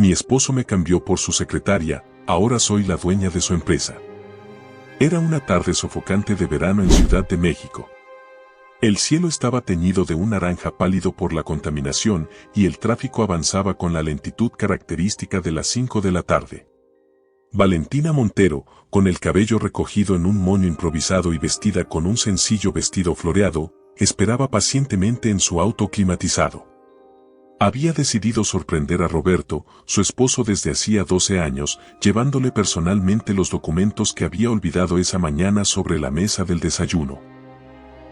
Mi esposo me cambió por su secretaria, ahora soy la dueña de su empresa. Era una tarde sofocante de verano en Ciudad de México. El cielo estaba teñido de un naranja pálido por la contaminación y el tráfico avanzaba con la lentitud característica de las 5 de la tarde. Valentina Montero, con el cabello recogido en un moño improvisado y vestida con un sencillo vestido floreado, esperaba pacientemente en su auto climatizado. Había decidido sorprender a Roberto, su esposo desde hacía 12 años, llevándole personalmente los documentos que había olvidado esa mañana sobre la mesa del desayuno.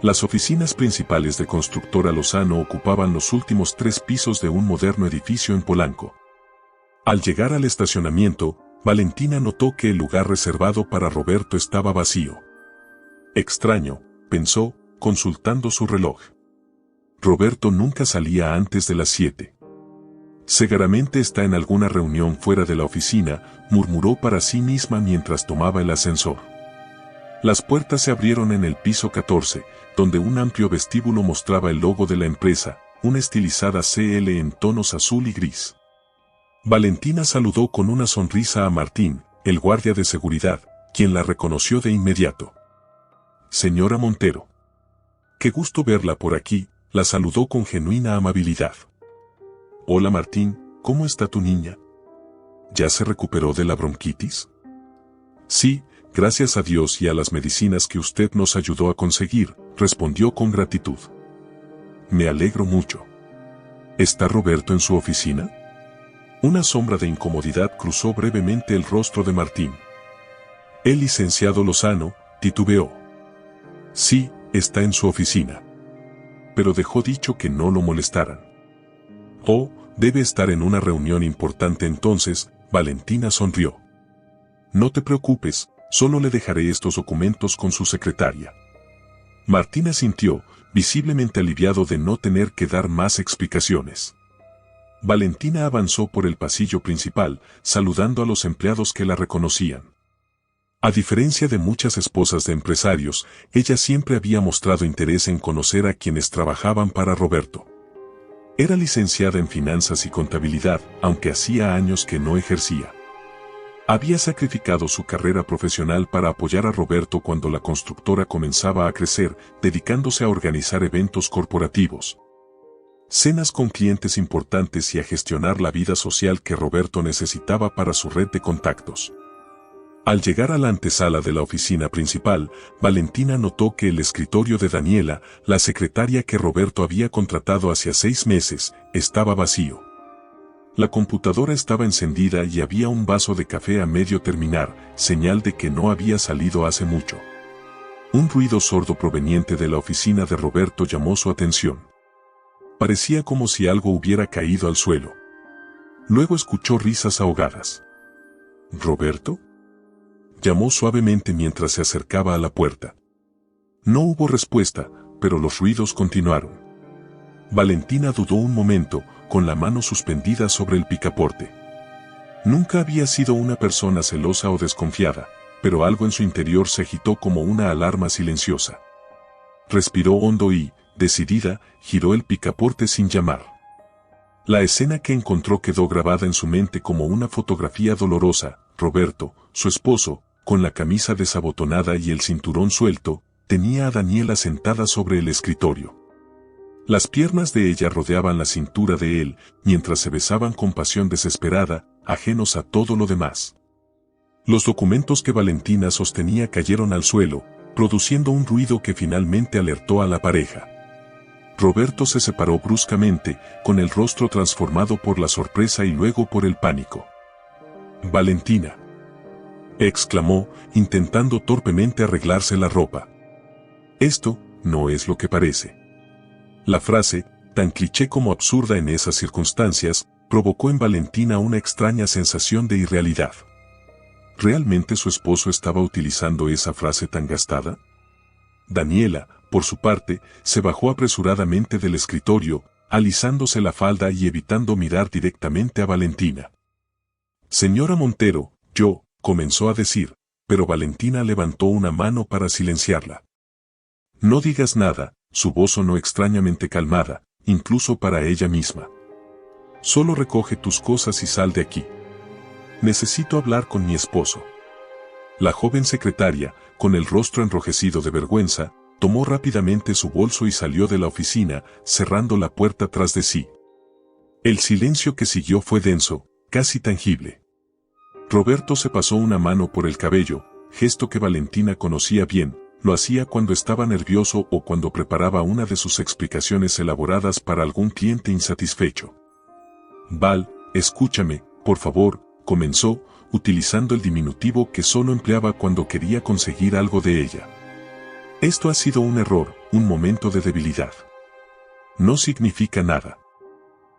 Las oficinas principales de Constructora Lozano ocupaban los últimos 3 pisos de un moderno edificio en Polanco. Al llegar al estacionamiento, Valentina notó que el lugar reservado para Roberto estaba vacío. Extraño, pensó, consultando su reloj. Roberto nunca salía antes de las 7. Seguramente está en alguna reunión fuera de la oficina, murmuró para sí misma mientras tomaba el ascensor. Las puertas se abrieron en el piso 14, donde un amplio vestíbulo mostraba el logo de la empresa, una estilizada CL en tonos azul y gris. Valentina saludó con una sonrisa a Martín, el guardia de seguridad, quien la reconoció de inmediato. Señora Montero. Qué gusto verla por aquí, la saludó con genuina amabilidad. Hola Martín, ¿cómo está tu niña? ¿Ya se recuperó de la bronquitis? Sí, gracias a Dios y a las medicinas que usted nos ayudó a conseguir, respondió con gratitud. Me alegro mucho. ¿Está Roberto en su oficina? Una sombra de incomodidad cruzó brevemente el rostro de Martín. El licenciado Lozano titubeó. Sí, está en su oficina. Pero dejó dicho que no lo molestaran. Oh, debe estar en una reunión importante entonces, Valentina sonrió. No te preocupes, solo le dejaré estos documentos con su secretaria. Martín asintió, visiblemente aliviado de no tener que dar más explicaciones. Valentina avanzó por el pasillo principal, saludando a los empleados que la reconocían. A diferencia de muchas esposas de empresarios, ella siempre había mostrado interés en conocer a quienes trabajaban para Roberto. Era licenciada en finanzas y contabilidad, aunque hacía años que no ejercía. Había sacrificado su carrera profesional para apoyar a Roberto cuando la constructora comenzaba a crecer, dedicándose a organizar eventos corporativos, cenas con clientes importantes y a gestionar la vida social que Roberto necesitaba para su red de contactos. Al llegar a la antesala de la oficina principal, Valentina notó que el escritorio de Daniela, la secretaria que Roberto había contratado hacía 6 meses, estaba vacío. La computadora estaba encendida y había un vaso de café a medio terminar, señal de que no había salido hace mucho. Un ruido sordo proveniente de la oficina de Roberto llamó su atención. Parecía como si algo hubiera caído al suelo. Luego escuchó risas ahogadas. ¿Roberto?, llamó suavemente mientras se acercaba a la puerta. No hubo respuesta, pero los ruidos continuaron. Valentina dudó un momento, con la mano suspendida sobre el picaporte. Nunca había sido una persona celosa o desconfiada, pero algo en su interior se agitó como una alarma silenciosa. Respiró hondo y, decidida, giró el picaporte sin llamar. La escena que encontró quedó grabada en su mente como una fotografía dolorosa. Roberto, su esposo, con la camisa desabotonada y el cinturón suelto, tenía a Daniela sentada sobre el escritorio. Las piernas de ella rodeaban la cintura de él, mientras se besaban con pasión desesperada, ajenos a todo lo demás. Los documentos que Valentina sostenía cayeron al suelo, produciendo un ruido que finalmente alertó a la pareja. Roberto se separó bruscamente, con el rostro transformado por la sorpresa y luego por el pánico. «Valentina», exclamó, intentando torpemente arreglarse la ropa. «Esto no es lo que parece». La frase, tan cliché como absurda en esas circunstancias, provocó en Valentina una extraña sensación de irrealidad. ¿Realmente su esposo estaba utilizando esa frase tan gastada? Daniela, por su parte, se bajó apresuradamente del escritorio, alisándose la falda y evitando mirar directamente a Valentina. «Señora Montero, yo», comenzó a decir, pero Valentina levantó una mano para silenciarla. «No digas nada», su voz sonó extrañamente calmada, incluso para ella misma. Solo recoge tus cosas y sal de aquí. Necesito hablar con mi esposo. La joven secretaria, con el rostro enrojecido de vergüenza, tomó rápidamente su bolso y salió de la oficina, cerrando la puerta tras de sí. El silencio que siguió fue denso, casi tangible. Roberto se pasó una mano por el cabello, gesto que Valentina conocía bien. Lo hacía cuando estaba nervioso o cuando preparaba una de sus explicaciones elaboradas para algún cliente insatisfecho. Val, escúchame, por favor, comenzó, utilizando el diminutivo que solo empleaba cuando quería conseguir algo de ella. Esto ha sido un error, un momento de debilidad. No significa nada.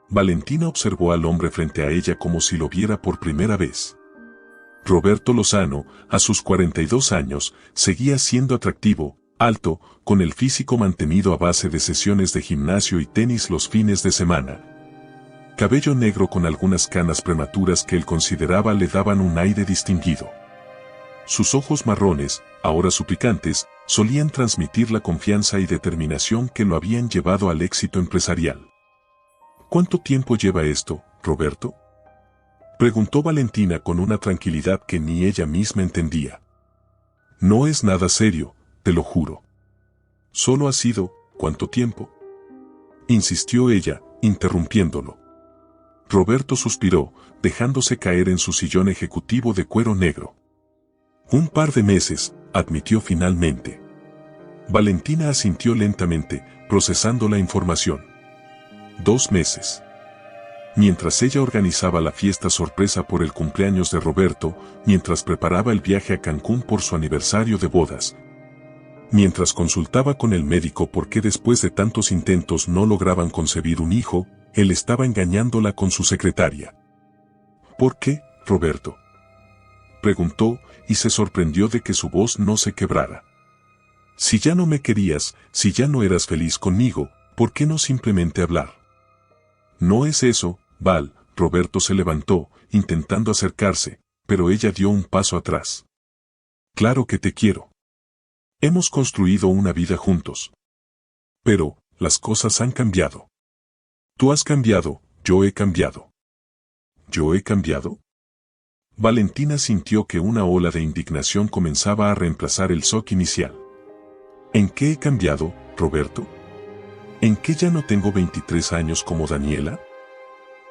Valentina observó al hombre frente a ella como si lo viera por primera vez. Roberto Lozano, a sus 42 años, seguía siendo atractivo, alto, con el físico mantenido a base de sesiones de gimnasio y tenis los fines de semana. Cabello negro con algunas canas prematuras que él consideraba le daban un aire distinguido. Sus ojos marrones, ahora suplicantes, solían transmitir la confianza y determinación que lo habían llevado al éxito empresarial. ¿Cuánto tiempo lleva esto, Roberto?, preguntó Valentina con una tranquilidad que ni ella misma entendía. No es nada serio, te lo juro. Solo ha sido, ¿cuánto tiempo?, insistió ella, interrumpiéndolo. Roberto suspiró, dejándose caer en su sillón ejecutivo de cuero negro. Un par de meses, admitió finalmente. Valentina asintió lentamente, procesando la información. 2 meses. Mientras ella organizaba la fiesta sorpresa por el cumpleaños de Roberto, mientras preparaba el viaje a Cancún por su aniversario de bodas, mientras consultaba con el médico por qué después de tantos intentos no lograban concebir un hijo, él estaba engañándola con su secretaria. ¿Por qué, Roberto?, preguntó, y se sorprendió de que su voz no se quebrara. Si ya no me querías, si ya no eras feliz conmigo, ¿por qué no simplemente hablar? No es eso, Val. Roberto se levantó, intentando acercarse, pero ella dio un paso atrás. Claro que te quiero. Hemos construido una vida juntos. Pero, las cosas han cambiado. Tú has cambiado, yo he cambiado. ¿Yo he cambiado? Valentina sintió que una ola de indignación comenzaba a reemplazar el shock inicial. ¿En qué he cambiado, Roberto? ¿En qué ya no tengo 23 años como Daniela?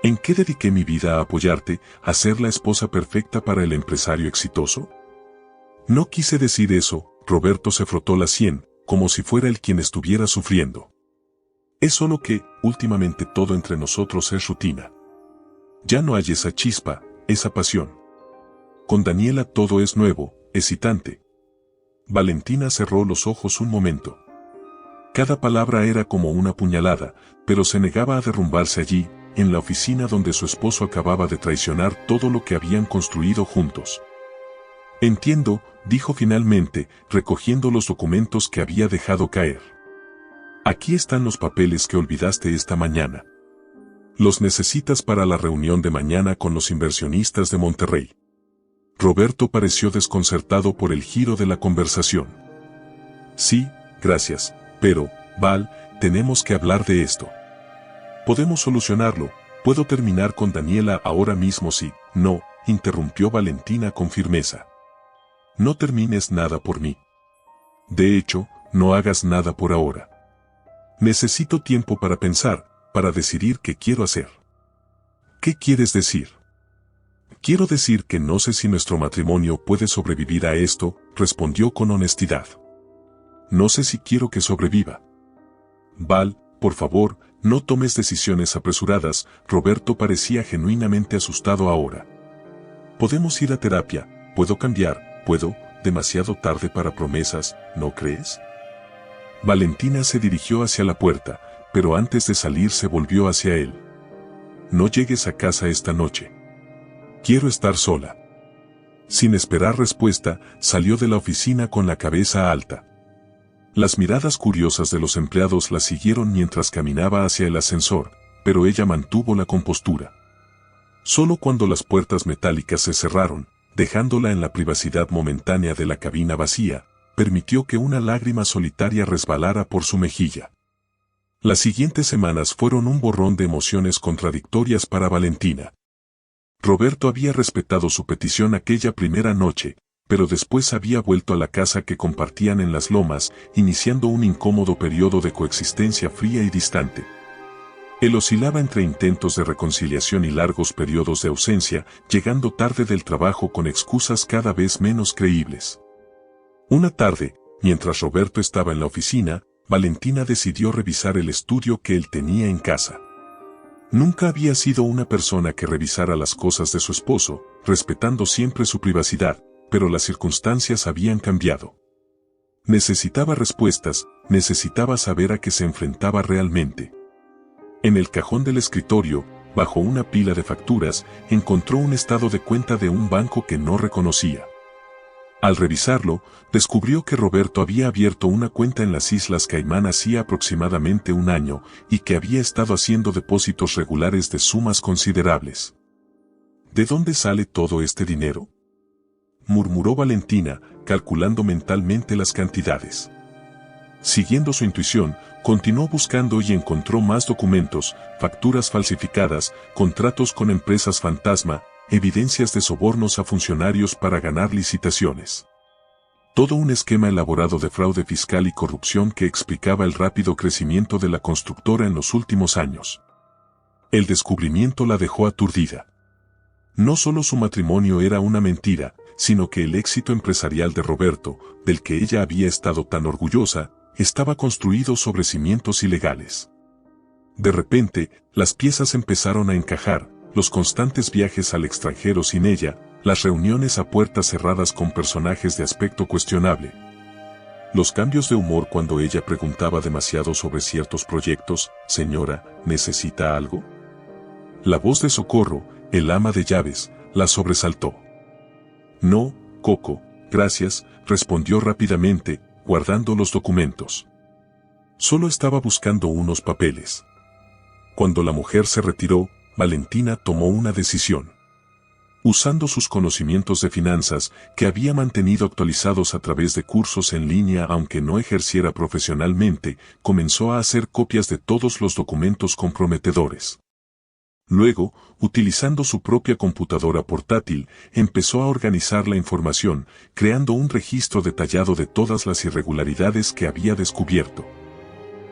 ¿En qué dediqué mi vida a apoyarte, a ser la esposa perfecta para el empresario exitoso? No quise decir eso. Roberto se frotó la sien, como si fuera él quien estuviera sufriendo. Es solo que, últimamente todo entre nosotros es rutina. Ya no hay esa chispa, esa pasión. Con Daniela todo es nuevo, excitante. Valentina cerró los ojos un momento. Cada palabra era como una puñalada, pero se negaba a derrumbarse allí, en la oficina donde su esposo acababa de traicionar todo lo que habían construido juntos. Entiendo, dijo finalmente, recogiendo los documentos que había dejado caer. Aquí están los papeles que olvidaste esta mañana. Los necesitas para la reunión de mañana con los inversionistas de Monterrey. Roberto pareció desconcertado por el giro de la conversación. Sí, gracias, pero, Val, tenemos que hablar de esto. Podemos solucionarlo, puedo terminar con Daniela ahora mismo si, no, interrumpió Valentina con firmeza. No termines nada por mí. De hecho, no hagas nada por ahora. Necesito tiempo para pensar, para decidir qué quiero hacer. ¿Qué quieres decir? Quiero decir que no sé si nuestro matrimonio puede sobrevivir a esto, respondió con honestidad. No sé si quiero que sobreviva. Val, por favor, no tomes decisiones apresuradas. Roberto parecía genuinamente asustado ahora. Podemos ir a terapia, puedo cambiar, puedo, demasiado tarde para promesas, ¿no crees? Valentina se dirigió hacia la puerta, pero antes de salir se volvió hacia él. No llegues a casa esta noche. Quiero estar sola. Sin esperar respuesta, salió de la oficina con la cabeza alta. Las miradas curiosas de los empleados la siguieron mientras caminaba hacia el ascensor, pero ella mantuvo la compostura. Solo cuando las puertas metálicas se cerraron, dejándola en la privacidad momentánea de la cabina vacía, permitió que una lágrima solitaria resbalara por su mejilla. Las siguientes semanas fueron un borrón de emociones contradictorias para Valentina. Roberto había respetado su petición aquella primera noche, pero después había vuelto a la casa que compartían en las lomas, iniciando un incómodo periodo de coexistencia fría y distante. Él oscilaba entre intentos de reconciliación y largos periodos de ausencia, llegando tarde del trabajo con excusas cada vez menos creíbles. Una tarde, mientras Roberto estaba en la oficina, Valentina decidió revisar el estudio que él tenía en casa. Nunca había sido una persona que revisara las cosas de su esposo, respetando siempre su privacidad, pero las circunstancias habían cambiado. Necesitaba respuestas, necesitaba saber a qué se enfrentaba realmente. En el cajón del escritorio, bajo una pila de facturas, encontró un estado de cuenta de un banco que no reconocía. Al revisarlo, descubrió que Roberto había abierto una cuenta en las Islas Caimán hacía aproximadamente un año y que había estado haciendo depósitos regulares de sumas considerables. ¿De dónde sale todo este dinero?, murmuró Valentina, calculando mentalmente las cantidades. Siguiendo su intuición, continuó buscando y encontró más documentos, facturas falsificadas, contratos con empresas fantasma, evidencias de sobornos a funcionarios para ganar licitaciones. Todo un esquema elaborado de fraude fiscal y corrupción que explicaba el rápido crecimiento de la constructora en los últimos años. El descubrimiento la dejó aturdida. No solo su matrimonio era una mentira, sino que el éxito empresarial de Roberto, del que ella había estado tan orgullosa, estaba construido sobre cimientos ilegales. De repente, las piezas empezaron a encajar, los constantes viajes al extranjero sin ella, las reuniones a puertas cerradas con personajes de aspecto cuestionable. Los cambios de humor cuando ella preguntaba demasiado sobre ciertos proyectos. «Señora, ¿necesita algo?». La voz de Socorro, el ama de llaves, la sobresaltó. «No, Coco, gracias», respondió rápidamente, guardando los documentos. Solo estaba buscando unos papeles. Cuando la mujer se retiró, Valentina tomó una decisión. Usando sus conocimientos de finanzas, que había mantenido actualizados a través de cursos en línea aunque no ejerciera profesionalmente, comenzó a hacer copias de todos los documentos comprometedores. Luego, utilizando su propia computadora portátil, empezó a organizar la información, creando un registro detallado de todas las irregularidades que había descubierto.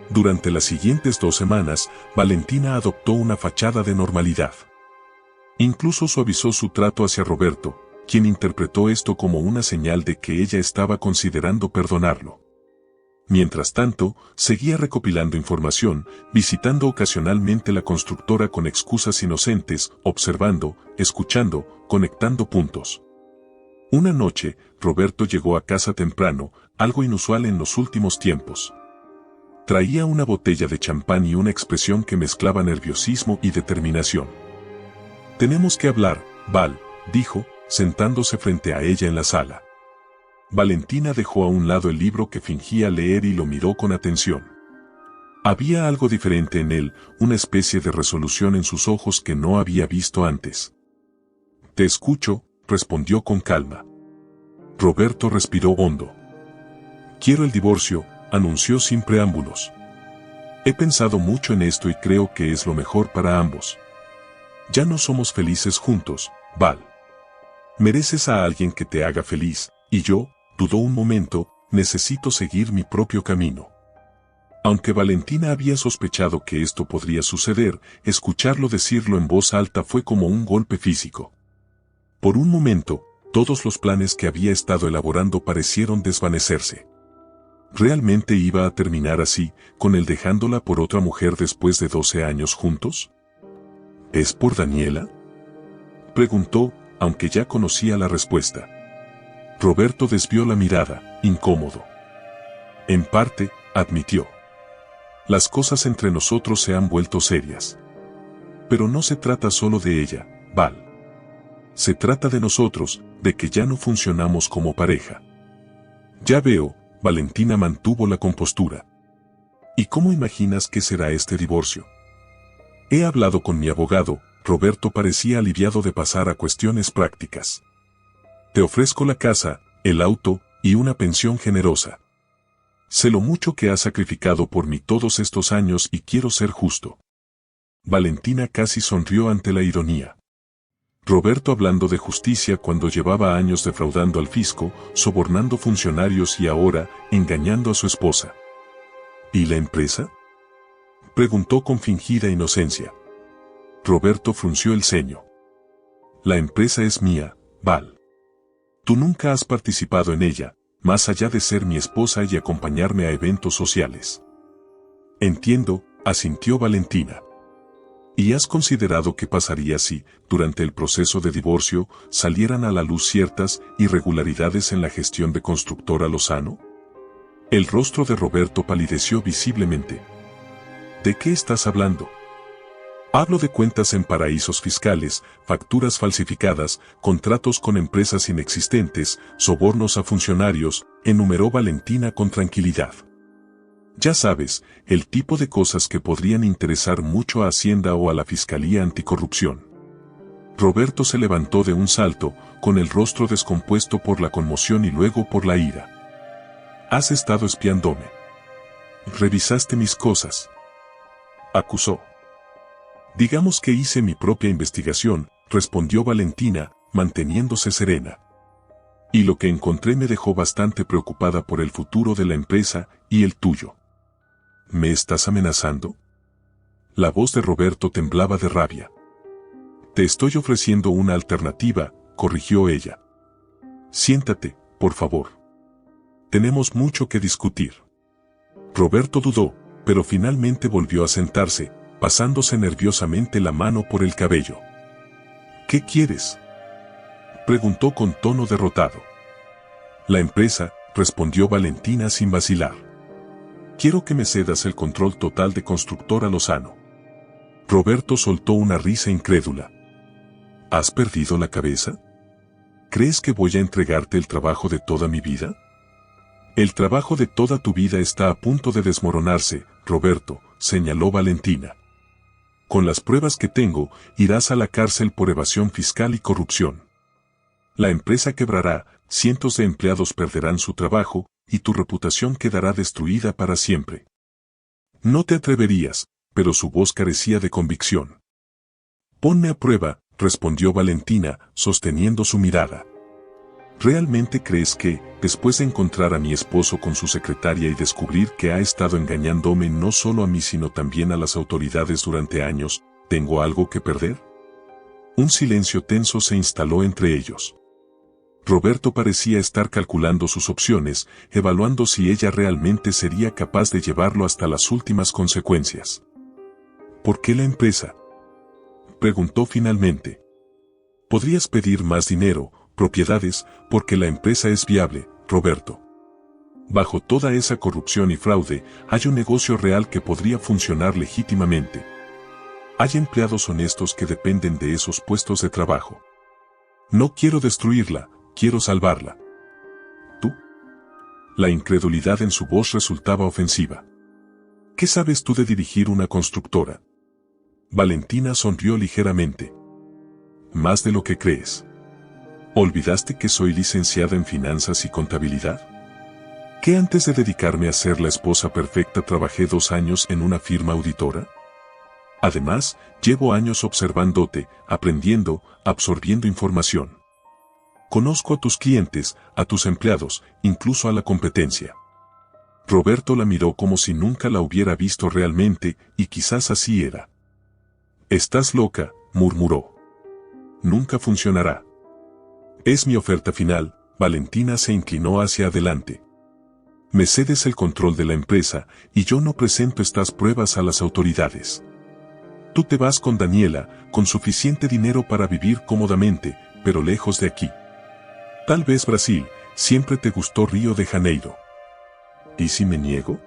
Durante las siguientes 2 semanas, Valentina adoptó una fachada de normalidad. Incluso suavizó su trato hacia Roberto, quien interpretó esto como una señal de que ella estaba considerando perdonarlo. Mientras tanto, seguía recopilando información, visitando ocasionalmente la constructora con excusas inocentes, observando, escuchando, conectando puntos. Una noche, Roberto llegó a casa temprano, algo inusual en los últimos tiempos. Traía una botella de champán y una expresión que mezclaba nerviosismo y determinación. «Tenemos que hablar, Val», dijo, sentándose frente a ella en la sala. Valentina dejó a un lado el libro que fingía leer y lo miró con atención. Había algo diferente en él, una especie de resolución en sus ojos que no había visto antes. «Te escucho», respondió con calma. Roberto respiró hondo. «Quiero el divorcio», anunció sin preámbulos. «He pensado mucho en esto y creo que es lo mejor para ambos. Ya no somos felices juntos, Val. Mereces a alguien que te haga feliz, y yo», dudó un momento, «necesito seguir mi propio camino». Aunque Valentina había sospechado que esto podría suceder, escucharlo decirlo en voz alta fue como un golpe físico. Por un momento, todos los planes que había estado elaborando parecieron desvanecerse. ¿Realmente iba a terminar así, con él dejándola por otra mujer después de 12 años juntos? ¿Es por Daniela?, preguntó, aunque ya conocía la respuesta. Roberto desvió la mirada, incómodo. «En parte», admitió. «Las cosas entre nosotros se han vuelto serias. Pero no se trata solo de ella, Val. Se trata de nosotros, de que ya no funcionamos como pareja». «Ya veo», Valentina mantuvo la compostura. «¿Y cómo imaginas que será este divorcio?». «He hablado con mi abogado», Roberto parecía aliviado de pasar a cuestiones prácticas. «Te ofrezco la casa, el auto, y una pensión generosa. Sé lo mucho que has sacrificado por mí todos estos años y quiero ser justo. Valentina casi sonrió ante la ironía. Roberto hablando de justicia cuando llevaba años defraudando al fisco, sobornando funcionarios y ahora engañando a su esposa. ¿Y la empresa?, preguntó con fingida inocencia. Roberto frunció el ceño. La empresa es mía, Val. Tú nunca has participado en ella, más allá de ser mi esposa y acompañarme a eventos sociales. Entiendo, asintió Valentina. ¿Y has considerado qué pasaría si, durante el proceso de divorcio, salieran a la luz ciertas irregularidades en la gestión de Constructora Lozano? El rostro de Roberto palideció visiblemente. ¿De qué estás hablando? Hablo de cuentas en paraísos fiscales, facturas falsificadas, contratos con empresas inexistentes, sobornos a funcionarios, enumeró Valentina con tranquilidad. Ya sabes, el tipo de cosas que podrían interesar mucho a Hacienda o a la Fiscalía Anticorrupción. Roberto se levantó de un salto, con el rostro descompuesto por la conmoción y luego por la ira. Has estado espiándome. Revisaste mis cosas. Acusó. Digamos que hice mi propia investigación, respondió Valentina, manteniéndose serena. Y lo que encontré me dejó bastante preocupada por el futuro de la empresa y el tuyo. ¿Me estás amenazando? La voz de Roberto temblaba de rabia. Te estoy ofreciendo una alternativa, corrigió ella. Siéntate, por favor. Tenemos mucho que discutir. Roberto dudó, pero finalmente volvió a sentarse, pasándose nerviosamente la mano por el cabello. ¿Qué quieres?, preguntó con tono derrotado. La empresa, respondió Valentina sin vacilar. Quiero que me cedas el control total de Constructora Lozano. Roberto soltó una risa incrédula. ¿Has perdido la cabeza? ¿Crees que voy a entregarte el trabajo de toda mi vida? El trabajo de toda tu vida está a punto de desmoronarse, Roberto, señaló Valentina. Con las pruebas que tengo, irás a la cárcel por evasión fiscal y corrupción. La empresa quebrará, cientos de empleados perderán su trabajo, y tu reputación quedará destruida para siempre. No te atreverías, pero su voz carecía de convicción. Ponme a prueba, respondió Valentina, sosteniendo su mirada. ¿Realmente crees que, después de encontrar a mi esposo con su secretaria y descubrir que ha estado engañándome no solo a mí sino también a las autoridades durante años, tengo algo que perder? Un silencio tenso se instaló entre ellos. Roberto parecía estar calculando sus opciones, evaluando si ella realmente sería capaz de llevarlo hasta las últimas consecuencias. ¿Por qué la empresa?, preguntó finalmente. Podrías pedir más dinero, propiedades, porque la empresa es viable, Roberto. Bajo toda esa corrupción y fraude, hay un negocio real que podría funcionar legítimamente. Hay empleados honestos que dependen de esos puestos de trabajo. No quiero destruirla, quiero salvarla. ¿Tú? La incredulidad en su voz resultaba ofensiva. ¿Qué sabes tú de dirigir una constructora? Valentina sonrió ligeramente. Más de lo que crees. ¿Olvidaste que soy licenciada en finanzas y contabilidad? ¿Que antes de dedicarme a ser la esposa perfecta trabajé 2 años en una firma auditora? Además, llevo años observándote, aprendiendo, absorbiendo información. Conozco a tus clientes, a tus empleados, incluso a la competencia. Roberto la miró como si nunca la hubiera visto realmente, y quizás así era. Estás loca, murmuró. Nunca funcionará. Es mi oferta final. Valentina se inclinó hacia adelante. Me cedes el control de la empresa, y yo no presento estas pruebas a las autoridades. Tú te vas con Daniela, con suficiente dinero para vivir cómodamente, pero lejos de aquí. Tal vez Brasil, siempre te gustó Río de Janeiro. ¿Y si me niego?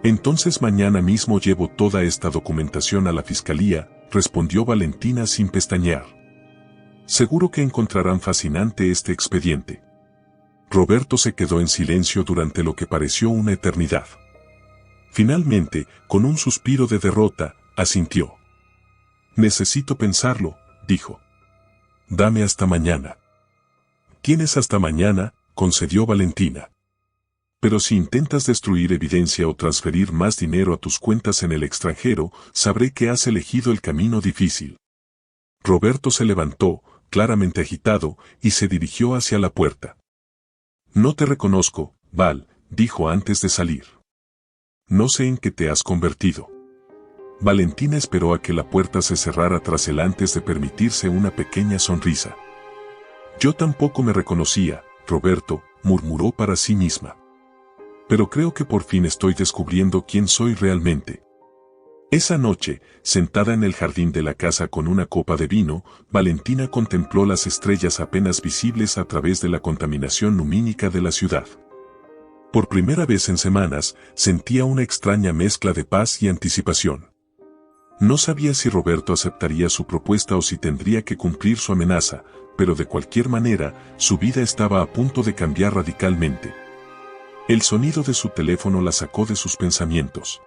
Entonces mañana mismo llevo toda esta documentación a la fiscalía, respondió Valentina sin pestañear. Seguro que encontrarán fascinante este expediente. Roberto se quedó en silencio durante lo que pareció una eternidad. Finalmente, con un suspiro de derrota, asintió. Necesito pensarlo, dijo. Dame hasta mañana. Tienes hasta mañana, concedió Valentina. Pero si intentas destruir evidencia o transferir más dinero a tus cuentas en el extranjero, sabré que has elegido el camino difícil. Roberto se levantó, claramente agitado, y se dirigió hacia la puerta. No te reconozco, Val, dijo antes de salir. No sé en qué te has convertido. Valentina esperó a que la puerta se cerrara tras él antes de permitirse una pequeña sonrisa. Yo tampoco me reconocía, Roberto, murmuró para sí misma. Pero creo que por fin estoy descubriendo quién soy realmente. Esa noche, sentada en el jardín de la casa con una copa de vino, Valentina contempló las estrellas apenas visibles a través de la contaminación lumínica de la ciudad. Por primera vez en semanas, sentía una extraña mezcla de paz y anticipación. No sabía si Roberto aceptaría su propuesta o si tendría que cumplir su amenaza, pero de cualquier manera, su vida estaba a punto de cambiar radicalmente. El sonido de su teléfono la sacó de sus pensamientos.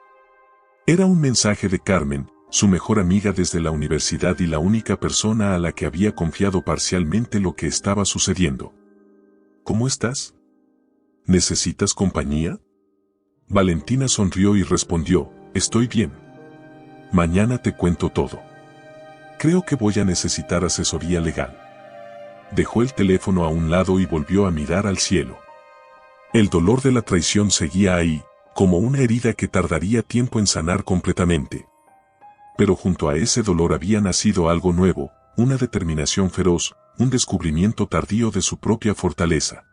Era un mensaje de Carmen, su mejor amiga desde la universidad y la única persona a la que había confiado parcialmente lo que estaba sucediendo. ¿Cómo estás? ¿Necesitas compañía? Valentina sonrió y respondió, estoy bien. Mañana te cuento todo. Creo que voy a necesitar asesoría legal. Dejó el teléfono a un lado y volvió a mirar al cielo. El dolor de la traición seguía ahí, como una herida que tardaría tiempo en sanar completamente. Pero junto a ese dolor había nacido algo nuevo, una determinación feroz, un descubrimiento tardío de su propia fortaleza.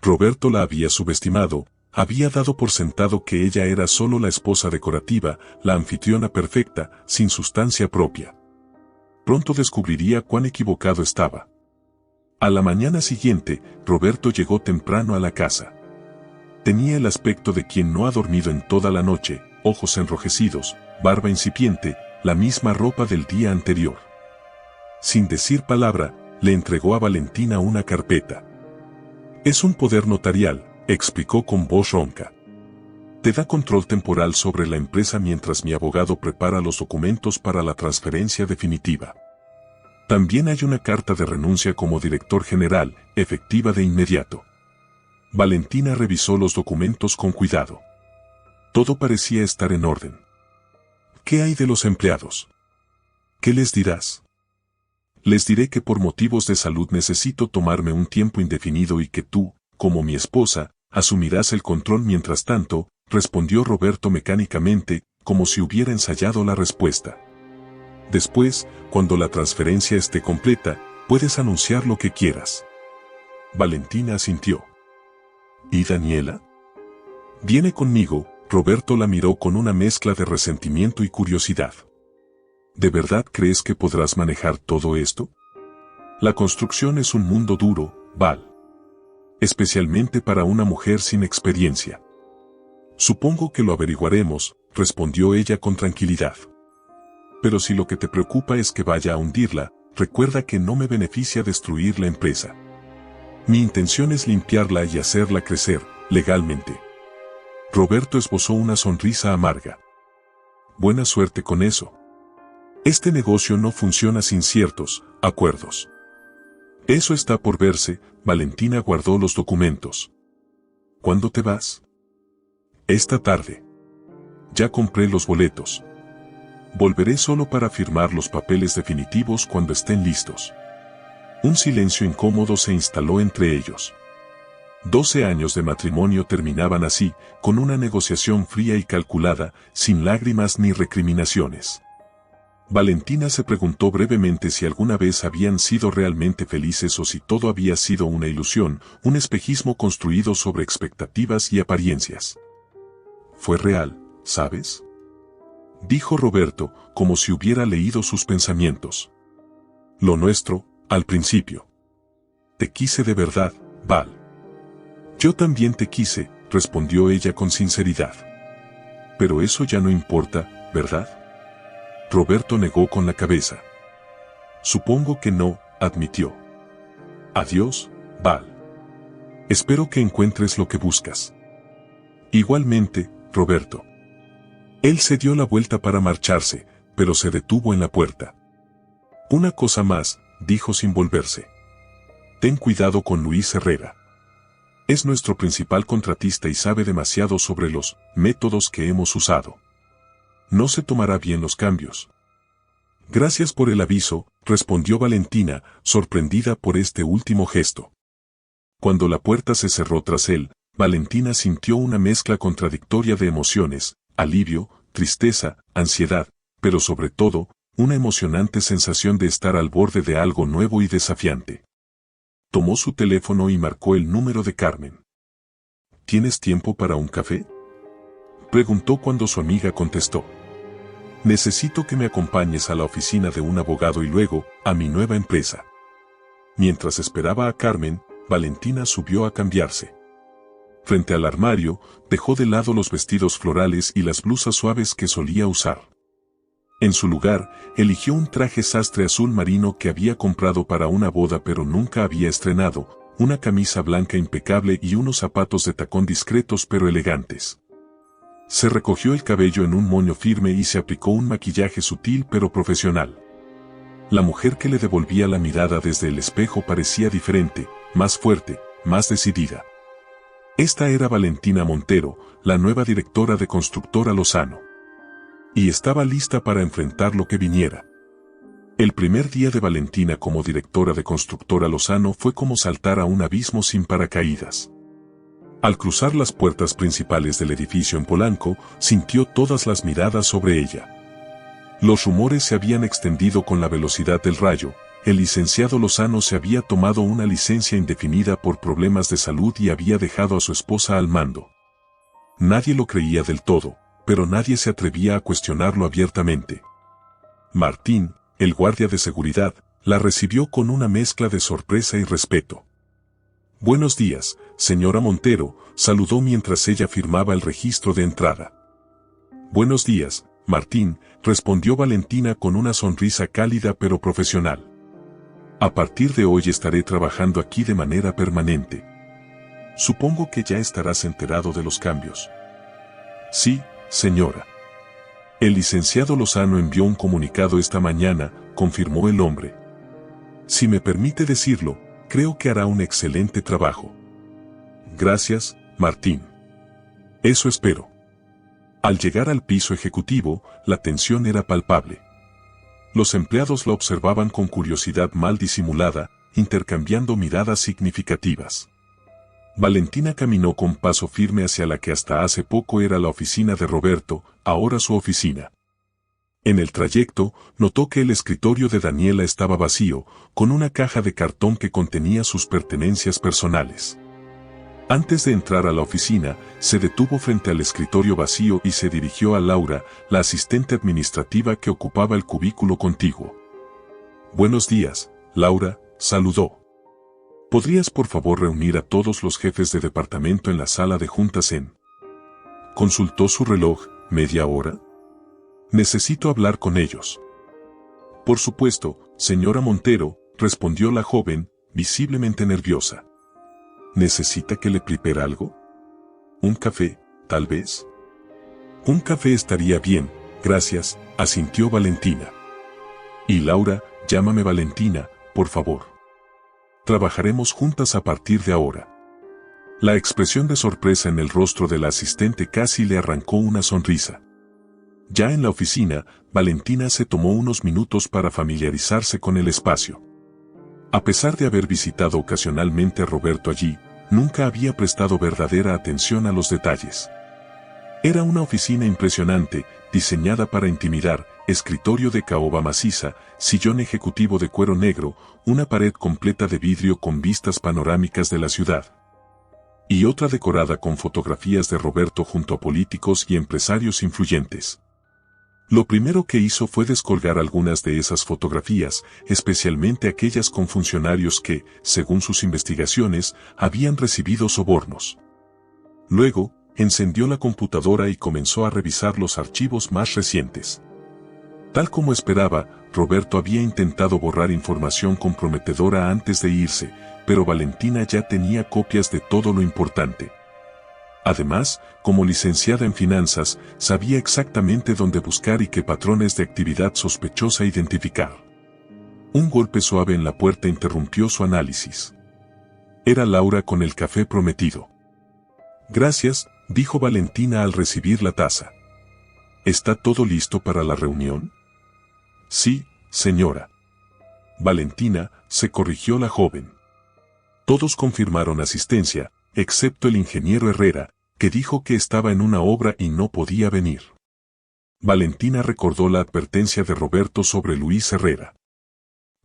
Roberto la había subestimado, había dado por sentado que ella era solo la esposa decorativa, la anfitriona perfecta, sin sustancia propia. Pronto descubriría cuán equivocado estaba. A la mañana siguiente, Roberto llegó temprano a la casa. Tenía el aspecto de quien no ha dormido en toda la noche, ojos enrojecidos, barba incipiente, la misma ropa del día anterior. Sin decir palabra, le entregó a Valentina una carpeta. Es un poder notarial, explicó con voz ronca. Te da control temporal sobre la empresa mientras mi abogado prepara los documentos para la transferencia definitiva. También hay una carta de renuncia como director general, efectiva de inmediato. Valentina revisó los documentos con cuidado. Todo parecía estar en orden. ¿Qué hay de los empleados? ¿Qué les dirás? Les diré que por motivos de salud necesito tomarme un tiempo indefinido y que tú, como mi esposa, asumirás el control mientras tanto, respondió Roberto mecánicamente, como si hubiera ensayado la respuesta. Después, cuando la transferencia esté completa, puedes anunciar lo que quieras. Valentina asintió. ¿Y Daniela? Viene conmigo. Roberto la miró con una mezcla de resentimiento y curiosidad. ¿De verdad crees que podrás manejar todo esto? La construcción es un mundo duro, Val. Especialmente para una mujer sin experiencia. Supongo que lo averiguaremos, respondió ella con tranquilidad. Pero si lo que te preocupa es que vaya a hundirla, recuerda que no me beneficia destruir la empresa. Mi intención es limpiarla y hacerla crecer, legalmente. Roberto esbozó una sonrisa amarga. Buena suerte con eso. Este negocio no funciona sin ciertos acuerdos. Eso está por verse. Valentina guardó los documentos. ¿Cuándo te vas? Esta tarde. Ya compré los boletos. Volveré solo para firmar los papeles definitivos cuando estén listos. Un silencio incómodo se instaló entre ellos. 12 años de matrimonio terminaban así, con una negociación fría y calculada, sin lágrimas ni recriminaciones. Valentina se preguntó brevemente si alguna vez habían sido realmente felices o si todo había sido una ilusión, un espejismo construido sobre expectativas y apariencias. Fue real, ¿sabes? Dijo Roberto, como si hubiera leído sus pensamientos. Lo nuestro, al principio. Te quise de verdad, Val. Yo también te quise, respondió ella con sinceridad. Pero eso ya no importa, ¿verdad? Roberto negó con la cabeza. Supongo que no, admitió. Adiós, Val. Espero que encuentres lo que buscas. Igualmente, Roberto. Él se dio la vuelta para marcharse, pero se detuvo en la puerta. Una cosa más, dijo sin volverse. Ten cuidado con Luis Herrera. Es nuestro principal contratista y sabe demasiado sobre los métodos que hemos usado. No se tomará bien los cambios. Gracias por el aviso, respondió Valentina, sorprendida por este último gesto. Cuando la puerta se cerró tras él, Valentina sintió una mezcla contradictoria de emociones, alivio, tristeza, ansiedad, pero sobre todo, una emocionante sensación de estar al borde de algo nuevo y desafiante. Tomó su teléfono y marcó el número de Carmen. ¿Tienes tiempo para un café?, preguntó cuando su amiga contestó. Necesito que me acompañes a la oficina de un abogado y luego, a mi nueva empresa. Mientras esperaba a Carmen, Valentina subió a cambiarse. Frente al armario, dejó de lado los vestidos florales y las blusas suaves que solía usar. En su lugar, eligió un traje sastre azul marino que había comprado para una boda pero nunca había estrenado, una camisa blanca impecable y unos zapatos de tacón discretos pero elegantes. Se recogió el cabello en un moño firme y se aplicó un maquillaje sutil pero profesional. La mujer que le devolvía la mirada desde el espejo parecía diferente, más fuerte, más decidida. Esta era Valentina Montero, la nueva directora de Constructora Lozano. Y estaba lista para enfrentar lo que viniera. El primer día de Valentina como directora de Constructora Lozano fue como saltar a un abismo sin paracaídas. Al cruzar las puertas principales del edificio en Polanco, sintió todas las miradas sobre ella. Los rumores se habían extendido con la velocidad del rayo. El licenciado Lozano se había tomado una licencia indefinida por problemas de salud y había dejado a su esposa al mando. Nadie lo creía del todo, pero nadie se atrevía a cuestionarlo abiertamente. Martín, el guardia de seguridad, la recibió con una mezcla de sorpresa y respeto. «Buenos días, señora Montero», saludó mientras ella firmaba el registro de entrada. «Buenos días, Martín», respondió Valentina con una sonrisa cálida pero profesional. «A partir de hoy estaré trabajando aquí de manera permanente. Supongo que ya estarás enterado de los cambios». «Sí, señora». «El licenciado Lozano envió un comunicado esta mañana», confirmó el hombre. «Si me permite decirlo, creo que hará un excelente trabajo». «Gracias, Martín. Eso espero». Al llegar al piso ejecutivo, la tensión era palpable. Los empleados la observaban con curiosidad mal disimulada, intercambiando miradas significativas. Valentina caminó con paso firme hacia la que hasta hace poco era la oficina de Roberto, ahora su oficina. En el trayecto, notó que el escritorio de Daniela estaba vacío, con una caja de cartón que contenía sus pertenencias personales. Antes de entrar a la oficina, se detuvo frente al escritorio vacío y se dirigió a Laura, la asistente administrativa que ocupaba el cubículo contiguo. «Buenos días, Laura», saludó. «¿Podrías por favor reunir a todos los jefes de departamento en la sala de juntas en...?» Consultó su reloj. «¿Media hora? Necesito hablar con ellos». «Por supuesto, señora Montero», respondió la joven, visiblemente nerviosa. «¿Necesita que le prepare algo? ¿Un café, tal vez?» «Un café estaría bien, gracias», asintió Valentina. «Y Laura, llámame Valentina, por favor. Trabajaremos juntas a partir de ahora». La expresión de sorpresa en el rostro de la asistente casi le arrancó una sonrisa. Ya en la oficina, Valentina se tomó unos minutos para familiarizarse con el espacio. A pesar de haber visitado ocasionalmente a Roberto allí, nunca había prestado verdadera atención a los detalles. Era una oficina impresionante, diseñada para intimidar, escritorio de caoba maciza, sillón ejecutivo de cuero negro, una pared completa de vidrio con vistas panorámicas de la ciudad. Y otra decorada con fotografías de Roberto junto a políticos y empresarios influyentes. Lo primero que hizo fue descolgar algunas de esas fotografías, especialmente aquellas con funcionarios que, según sus investigaciones, habían recibido sobornos. Luego, encendió la computadora y comenzó a revisar los archivos más recientes. Tal como esperaba, Roberto había intentado borrar información comprometedora antes de irse, pero Valentina ya tenía copias de todo lo importante. Además, como licenciada en finanzas, sabía exactamente dónde buscar y qué patrones de actividad sospechosa identificar. Un golpe suave en la puerta interrumpió su análisis. Era Laura con el café prometido. Gracias, dijo Valentina al recibir la taza. ¿Está todo listo para la reunión? Sí, señora. Valentina, se corrigió la joven. Todos confirmaron asistencia, excepto el ingeniero Herrera, que dijo que estaba en una obra y no podía venir. Valentina recordó la advertencia de Roberto sobre Luis Herrera.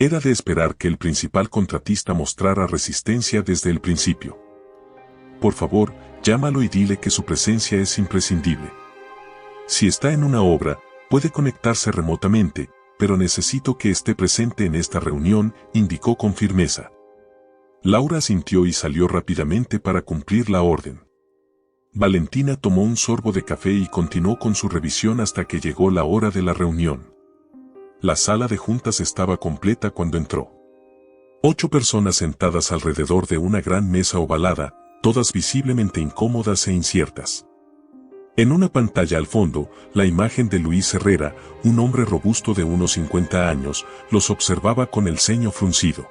Era de esperar que el principal contratista mostrara resistencia desde el principio. Por favor, llámalo y dile que su presencia es imprescindible. Si está en una obra, puede conectarse remotamente, pero necesito que esté presente en esta reunión, indicó con firmeza. Laura asintió y salió rápidamente para cumplir la orden. Valentina tomó un sorbo de café y continuó con su revisión hasta que llegó la hora de la reunión. La sala de juntas estaba completa cuando entró. 8 personas sentadas alrededor de una gran mesa ovalada, todas visiblemente incómodas e inciertas. En una pantalla al fondo, la imagen de Luis Herrera, un hombre robusto de unos 50 años, los observaba con el ceño fruncido.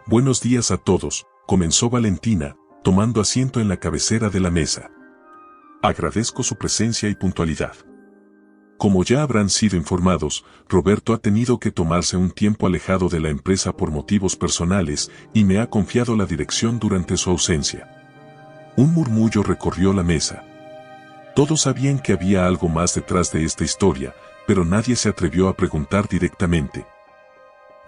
Buenos días a todos, comenzó Valentina, tomando asiento en la cabecera de la mesa. Agradezco su presencia y puntualidad. Como ya habrán sido informados, Roberto ha tenido que tomarse un tiempo alejado de la empresa por motivos personales y me ha confiado la dirección durante su ausencia. Un murmullo recorrió la mesa. Todos sabían que había algo más detrás de esta historia, pero nadie se atrevió a preguntar directamente.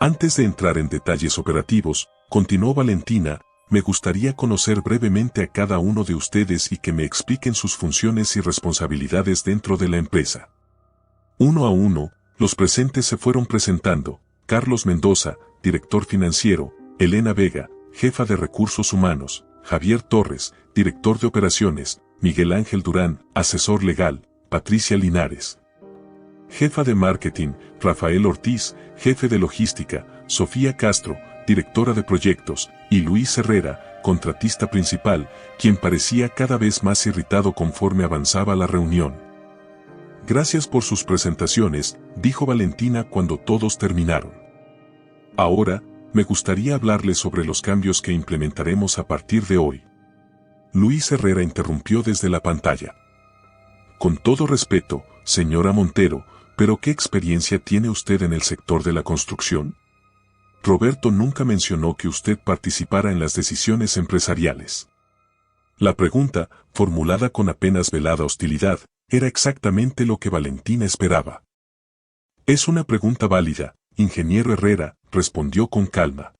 Antes de entrar en detalles operativos, continuó Valentina, me gustaría conocer brevemente a cada uno de ustedes y que me expliquen sus funciones y responsabilidades dentro de la empresa. Uno a uno, los presentes se fueron presentando: Carlos Mendoza, director financiero; Elena Vega, jefa de recursos humanos; Javier Torres, director de operaciones; Miguel Ángel Durán, asesor legal; Patricia Linares, jefa de marketing; Rafael Ortiz, jefe de logística; Sofía Castro, directora de proyectos; y Luis Herrera, contratista principal, quien parecía cada vez más irritado conforme avanzaba la reunión. Gracias por sus presentaciones, dijo Valentina cuando todos terminaron. Ahora, me gustaría hablarles sobre los cambios que implementaremos a partir de hoy. Luis Herrera interrumpió desde la pantalla. Con todo respeto, señora Montero, ¿pero qué experiencia tiene usted en el sector de la construcción? Roberto nunca mencionó que usted participara en las decisiones empresariales. La pregunta, formulada con apenas velada hostilidad, era exactamente lo que Valentina esperaba. Es una pregunta válida, ingeniero Herrera, respondió con calma.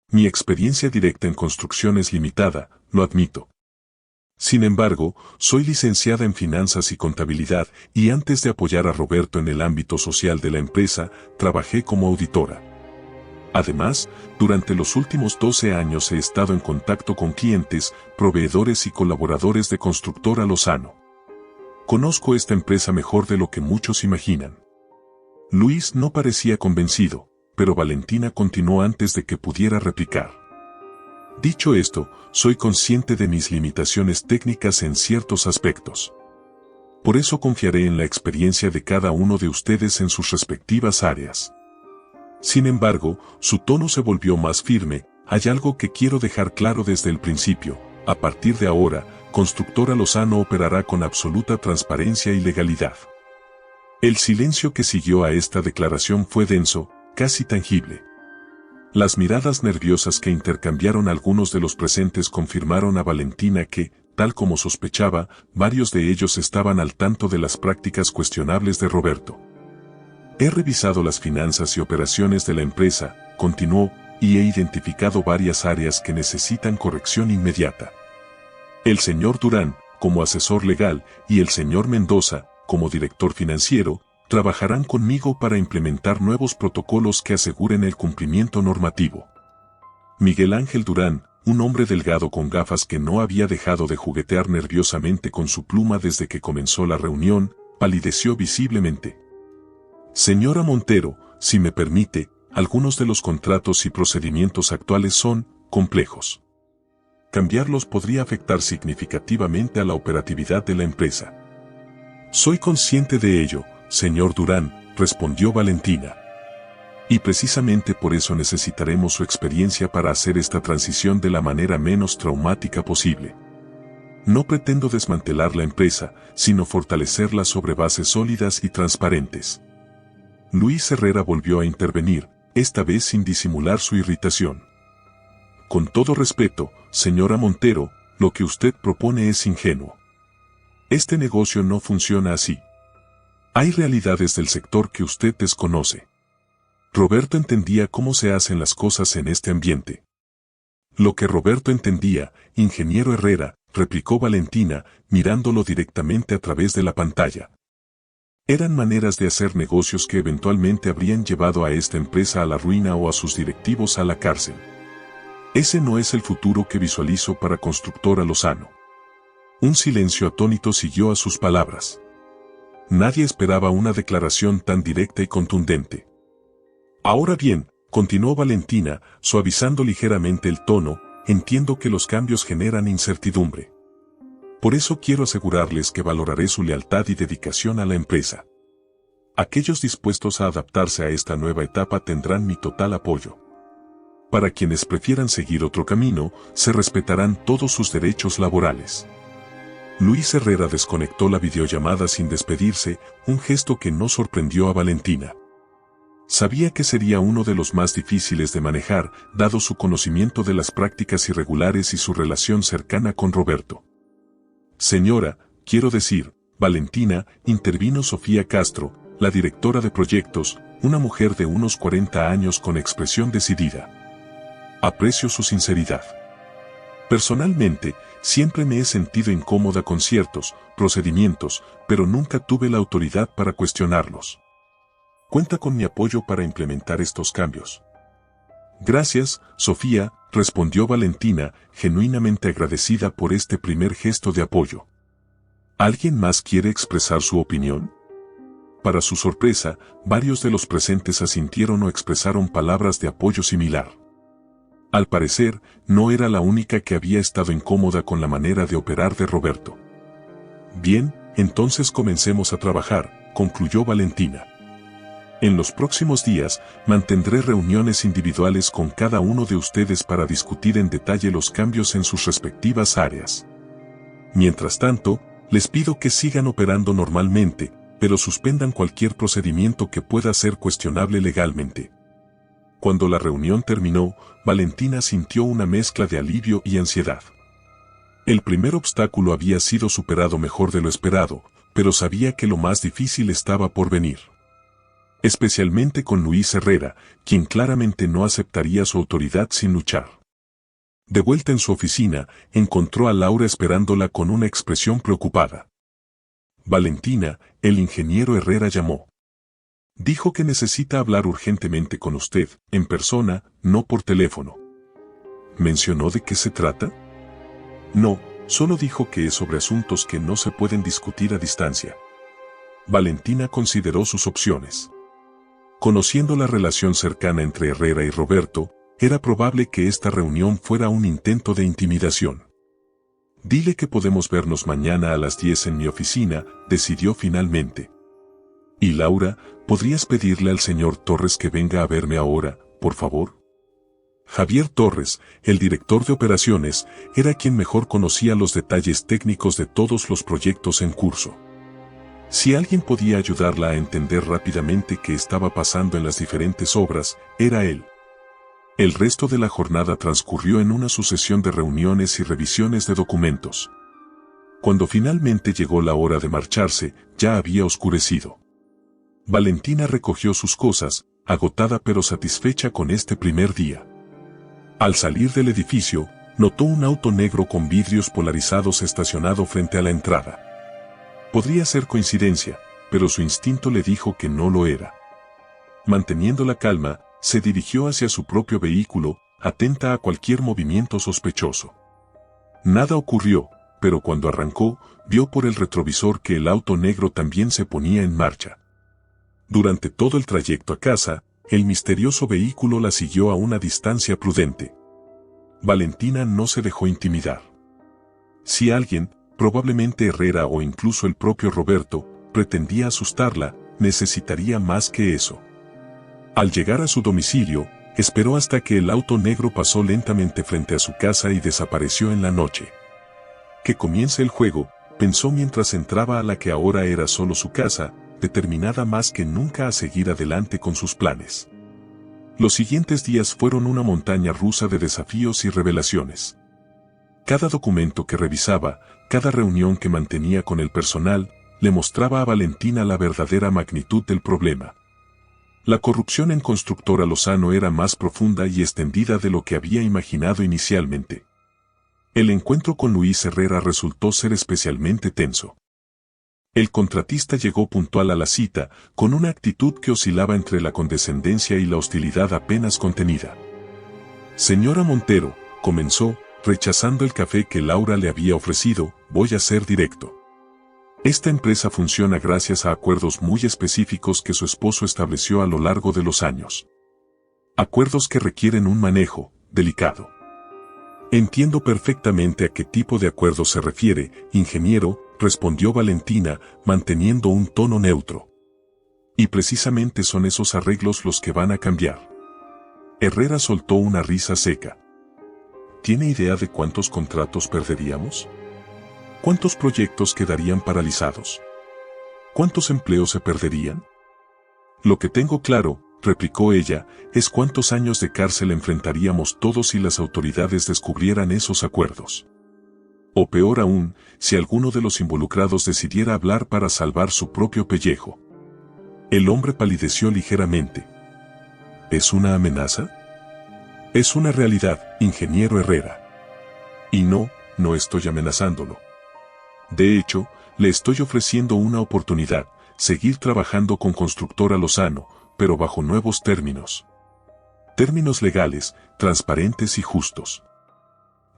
Mi experiencia directa en construcción es limitada, lo admito. Sin embargo, soy licenciada en finanzas y contabilidad, y antes de apoyar a Roberto en el ámbito social de la empresa, trabajé como auditora. Además, durante los últimos 12 años he estado en contacto con clientes, proveedores y colaboradores de Constructora Lozano. Conozco esta empresa mejor de lo que muchos imaginan. Luis no parecía convencido, pero Valentina continuó antes de que pudiera replicar. Dicho esto, soy consciente de mis limitaciones técnicas en ciertos aspectos. Por eso confiaré en la experiencia de cada uno de ustedes en sus respectivas áreas. Sin embargo, su tono se volvió más firme. Hay algo que quiero dejar claro desde el principio: a partir de ahora, Constructora Lozano operará con absoluta transparencia y legalidad. El silencio que siguió a esta declaración fue denso, casi tangible. Las miradas nerviosas que intercambiaron algunos de los presentes confirmaron a Valentina que, tal como sospechaba, varios de ellos estaban al tanto de las prácticas cuestionables de Roberto. He revisado las finanzas y operaciones de la empresa, continuó, y he identificado varias áreas que necesitan corrección inmediata. El señor Durán, como asesor legal, y el señor Mendoza, como director financiero, trabajarán conmigo para implementar nuevos protocolos que aseguren el cumplimiento normativo. Miguel Ángel Durán, un hombre delgado con gafas que no había dejado de juguetear nerviosamente con su pluma desde que comenzó la reunión, palideció visiblemente. Señora Montero, si me permite, algunos de los contratos y procedimientos actuales son complejos. Cambiarlos podría afectar significativamente a la operatividad de la empresa. Soy consciente de ello, señor Durán, respondió Valentina. Y precisamente por eso necesitaremos su experiencia para hacer esta transición de la manera menos traumática posible. No pretendo desmantelar la empresa, sino fortalecerla sobre bases sólidas y transparentes. Luis Herrera volvió a intervenir, esta vez sin disimular su irritación. Con todo respeto, señora Montero, lo que usted propone es ingenuo. Este negocio no funciona así. Hay realidades del sector que usted desconoce. Roberto entendía cómo se hacen las cosas en este ambiente. Lo que Roberto entendía, ingeniero Herrera, replicó Valentina, mirándolo directamente a través de la pantalla. Eran maneras de hacer negocios que eventualmente habrían llevado a esta empresa a la ruina o a sus directivos a la cárcel. Ese no es el futuro que visualizo para Constructora Lozano. Un silencio atónito siguió a sus palabras. Nadie esperaba una declaración tan directa y contundente. Ahora bien, continuó Valentina, suavizando ligeramente el tono, entiendo que los cambios generan incertidumbre. Por eso quiero asegurarles que valoraré su lealtad y dedicación a la empresa. Aquellos dispuestos a adaptarse a esta nueva etapa tendrán mi total apoyo. Para quienes prefieran seguir otro camino, se respetarán todos sus derechos laborales. Luis Herrera desconectó la videollamada sin despedirse, un gesto que no sorprendió a Valentina. Sabía que sería uno de los más difíciles de manejar, dado su conocimiento de las prácticas irregulares y su relación cercana con Roberto. Señora, quiero decir, Valentina, intervino Sofía Castro, la directora de proyectos, una mujer de unos 40 años con expresión decidida. Aprecio su sinceridad. Personalmente, siempre me he sentido incómoda con ciertos procedimientos, pero nunca tuve la autoridad para cuestionarlos. Cuenta con mi apoyo para implementar estos cambios. Gracias, Sofía, respondió Valentina, genuinamente agradecida por este primer gesto de apoyo. ¿Alguien más quiere expresar su opinión? Para su sorpresa, varios de los presentes asintieron o expresaron palabras de apoyo similar. Al parecer, no era la única que había estado incómoda con la manera de operar de Roberto. Bien, entonces comencemos a trabajar, concluyó Valentina. En los próximos días, mantendré reuniones individuales con cada uno de ustedes para discutir en detalle los cambios en sus respectivas áreas. Mientras tanto, les pido que sigan operando normalmente, pero suspendan cualquier procedimiento que pueda ser cuestionable legalmente. Cuando la reunión terminó, Valentina sintió una mezcla de alivio y ansiedad. El primer obstáculo había sido superado mejor de lo esperado, pero sabía que lo más difícil estaba por venir. Especialmente con Luis Herrera, quien claramente no aceptaría su autoridad sin luchar. De vuelta en su oficina, encontró a Laura esperándola con una expresión preocupada. Valentina, el ingeniero Herrera llamó. Dijo que necesita hablar urgentemente con usted, en persona, no por teléfono. ¿Mencionó de qué se trata? No, solo dijo que es sobre asuntos que no se pueden discutir a distancia. Valentina consideró sus opciones. Conociendo la relación cercana entre Herrera y Roberto, era probable que esta reunión fuera un intento de intimidación. Dile que podemos vernos mañana a las 10 en mi oficina, decidió finalmente. Y Laura, ¿podrías pedirle al señor Torres que venga a verme ahora, por favor? Javier Torres, el director de operaciones, era quien mejor conocía los detalles técnicos de todos los proyectos en curso. Si alguien podía ayudarla a entender rápidamente qué estaba pasando en las diferentes obras, era él. El resto de la jornada transcurrió en una sucesión de reuniones y revisiones de documentos. Cuando finalmente llegó la hora de marcharse, ya había oscurecido. Valentina recogió sus cosas, agotada pero satisfecha con este primer día. Al salir del edificio, notó un auto negro con vidrios polarizados estacionado frente a la entrada. Podría ser coincidencia, pero su instinto le dijo que no lo era. Manteniendo la calma, se dirigió hacia su propio vehículo, atenta a cualquier movimiento sospechoso. Nada ocurrió, pero cuando arrancó, vio por el retrovisor que el auto negro también se ponía en marcha. Durante todo el trayecto a casa, el misterioso vehículo la siguió a una distancia prudente. Valentina no se dejó intimidar. Si alguien, probablemente Herrera o incluso el propio Roberto, pretendía asustarla, necesitaría más que eso. Al llegar a su domicilio, esperó hasta que el auto negro pasó lentamente frente a su casa y desapareció en la noche. Que comience el juego, pensó mientras entraba a la que ahora era solo su casa, determinada más que nunca a seguir adelante con sus planes. Los siguientes días fueron una montaña rusa de desafíos y revelaciones. Cada documento que revisaba, cada reunión que mantenía con el personal, le mostraba a Valentina la verdadera magnitud del problema. La corrupción en Constructora Lozano era más profunda y extendida de lo que había imaginado inicialmente. El encuentro con Luis Herrera resultó ser especialmente tenso. El contratista llegó puntual a la cita, con una actitud que oscilaba entre la condescendencia y la hostilidad apenas contenida. Señora Montero, comenzó, rechazando el café que Laura le había ofrecido, voy a ser directo. Esta empresa funciona gracias a acuerdos muy específicos que su esposo estableció a lo largo de los años. Acuerdos que requieren un manejo delicado. Entiendo perfectamente a qué tipo de acuerdo se refiere, ingeniero, respondió Valentina, manteniendo un tono neutro. Y precisamente son esos arreglos los que van a cambiar. Herrera soltó una risa seca. ¿Tiene idea de cuántos contratos perderíamos? ¿Cuántos proyectos quedarían paralizados? ¿Cuántos empleos se perderían? Lo que tengo claro, replicó ella, es cuántos años de cárcel enfrentaríamos todos si las autoridades descubrieran esos acuerdos. O peor aún, si alguno de los involucrados decidiera hablar para salvar su propio pellejo. El hombre palideció ligeramente. ¿Es una amenaza? Es una realidad, ingeniero Herrera. Y no estoy amenazándolo. De hecho, le estoy ofreciendo una oportunidad, seguir trabajando con Constructora Lozano, pero bajo nuevos términos. Términos legales, transparentes y justos.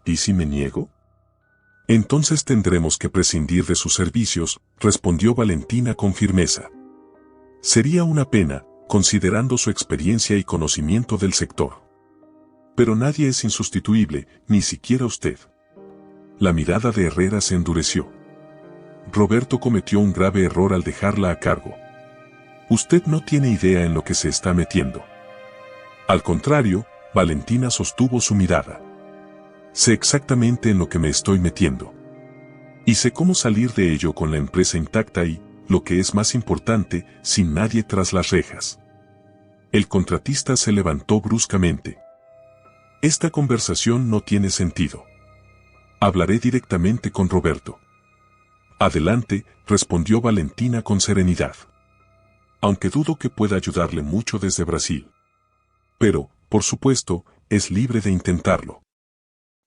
¿Y si me niego? Entonces tendremos que prescindir de sus servicios, respondió Valentina con firmeza. Sería una pena, considerando su experiencia y conocimiento del sector. Pero nadie es insustituible, ni siquiera usted. La mirada de Herrera se endureció. Roberto cometió un grave error al dejarla a cargo. Usted no tiene idea en lo que se está metiendo. Al contrario, Valentina sostuvo su mirada. Sé exactamente en lo que me estoy metiendo. Y sé cómo salir de ello con la empresa intacta y, lo que es más importante, sin nadie tras las rejas. El contratista se levantó bruscamente. Esta conversación no tiene sentido. Hablaré directamente con Roberto. Adelante, respondió Valentina con serenidad. Aunque dudo que pueda ayudarle mucho desde Brasil. Pero, por supuesto, es libre de intentarlo.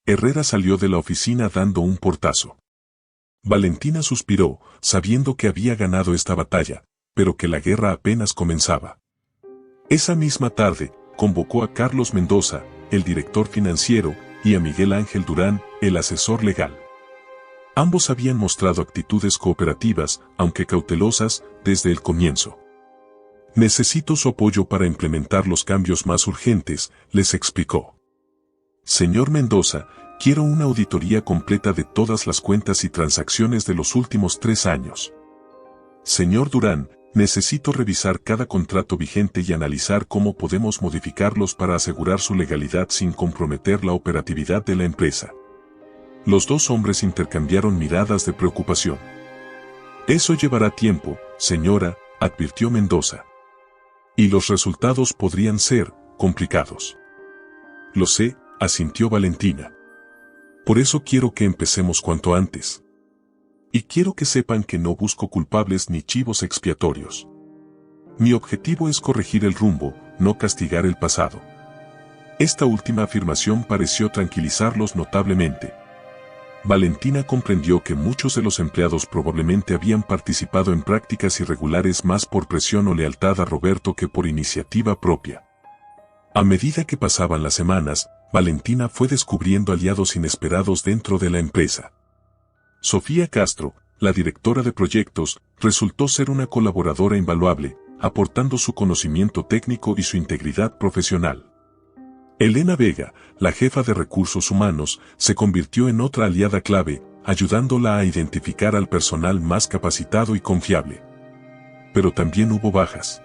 Herrera salió de la oficina dando un portazo. Valentina suspiró, sabiendo que había ganado esta batalla, pero que la guerra apenas comenzaba. Esa misma tarde, convocó a Carlos Mendoza, el director financiero, y a Miguel Ángel Durán, el asesor legal. Ambos habían mostrado actitudes cooperativas, aunque cautelosas, desde el comienzo. Necesito su apoyo para implementar los cambios más urgentes, les explicó. Señor Mendoza, quiero una auditoría completa de todas las cuentas y transacciones de los últimos 3 años. Señor Durán, necesito revisar cada contrato vigente y analizar cómo podemos modificarlos para asegurar su legalidad sin comprometer la operatividad de la empresa. Los dos hombres intercambiaron miradas de preocupación. Eso llevará tiempo, señora, advirtió Mendoza. Y los resultados podrían ser complicados. Lo sé, asintió Valentina. Por eso quiero que empecemos cuanto antes. Y quiero que sepan que no busco culpables ni chivos expiatorios. Mi objetivo es corregir el rumbo, no castigar el pasado. Esta última afirmación pareció tranquilizarlos notablemente. Valentina comprendió que muchos de los empleados probablemente habían participado en prácticas irregulares más por presión o lealtad a Roberto que por iniciativa propia. A medida que pasaban las semanas, Valentina fue descubriendo aliados inesperados dentro de la empresa. Sofía Castro, la directora de proyectos, resultó ser una colaboradora invaluable, aportando su conocimiento técnico y su integridad profesional. Elena Vega, la jefa de recursos humanos, se convirtió en otra aliada clave, ayudándola a identificar al personal más capacitado y confiable. Pero también hubo bajas.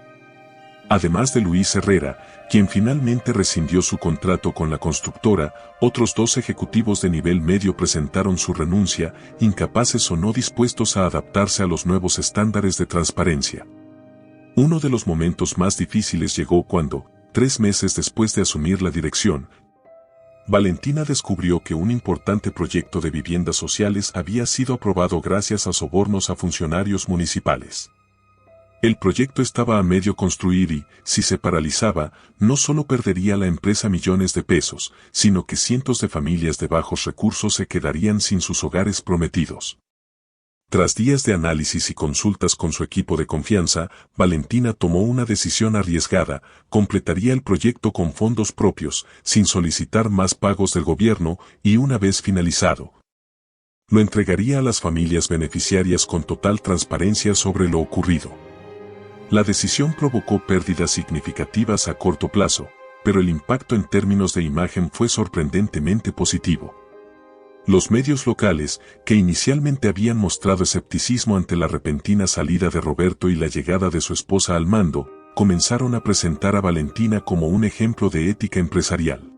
Además de Luis Herrera, quien finalmente rescindió su contrato con la constructora, otros 2 ejecutivos de nivel medio presentaron su renuncia, incapaces o no dispuestos a adaptarse a los nuevos estándares de transparencia. Uno de los momentos más difíciles llegó cuando, 3 meses después de asumir la dirección, Valentina descubrió que un importante proyecto de viviendas sociales había sido aprobado gracias a sobornos a funcionarios municipales. El proyecto estaba a medio construir y, si se paralizaba, no solo perdería la empresa millones de pesos, sino que cientos de familias de bajos recursos se quedarían sin sus hogares prometidos. Tras días de análisis y consultas con su equipo de confianza, Valentina tomó una decisión arriesgada: completaría el proyecto con fondos propios, sin solicitar más pagos del gobierno, y una vez finalizado, lo entregaría a las familias beneficiarias con total transparencia sobre lo ocurrido. La decisión provocó pérdidas significativas a corto plazo, pero el impacto en términos de imagen fue sorprendentemente positivo. Los medios locales, que inicialmente habían mostrado escepticismo ante la repentina salida de Roberto y la llegada de su esposa al mando, comenzaron a presentar a Valentina como un ejemplo de ética empresarial.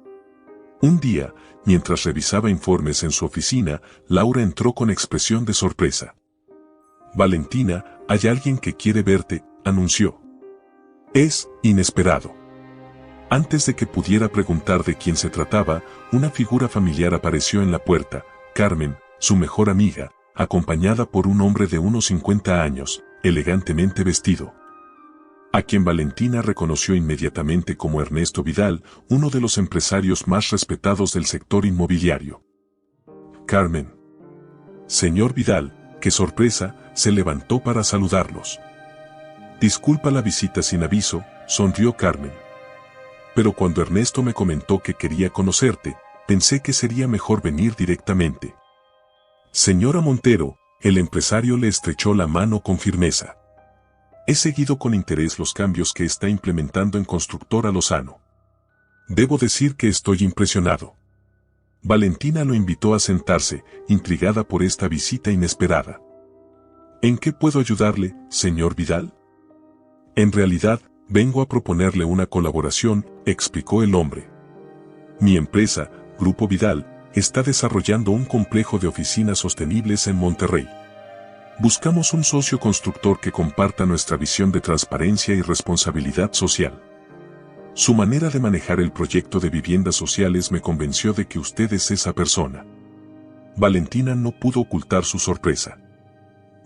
Un día, mientras revisaba informes en su oficina, Laura entró con expresión de sorpresa. «Valentina, hay alguien que quiere verte», anunció. «Es inesperado». Antes de que pudiera preguntar de quién se trataba, una figura familiar apareció en la puerta: Carmen, su mejor amiga, acompañada por un hombre de unos 50 años, elegantemente vestido, a quien Valentina reconoció inmediatamente como Ernesto Vidal, uno de los empresarios más respetados del sector inmobiliario. «Carmen». «Señor Vidal, qué sorpresa», se levantó para saludarlos. «Disculpa la visita sin aviso», sonrió Carmen. «Pero cuando Ernesto me comentó que quería conocerte, pensé que sería mejor venir directamente». «Señora Montero», el empresario le estrechó la mano con firmeza. «He seguido con interés los cambios que está implementando en Constructora Lozano. Debo decir que estoy impresionado». Valentina lo invitó a sentarse, intrigada por esta visita inesperada. «¿En qué puedo ayudarle, señor Vidal?» «En realidad, vengo a proponerle una colaboración», explicó el hombre. «Mi empresa, Grupo Vidal, está desarrollando un complejo de oficinas sostenibles en Monterrey. Buscamos un socio constructor que comparta nuestra visión de transparencia y responsabilidad social. Su manera de manejar el proyecto de viviendas sociales me convenció de que usted es esa persona». Valentina no pudo ocultar su sorpresa.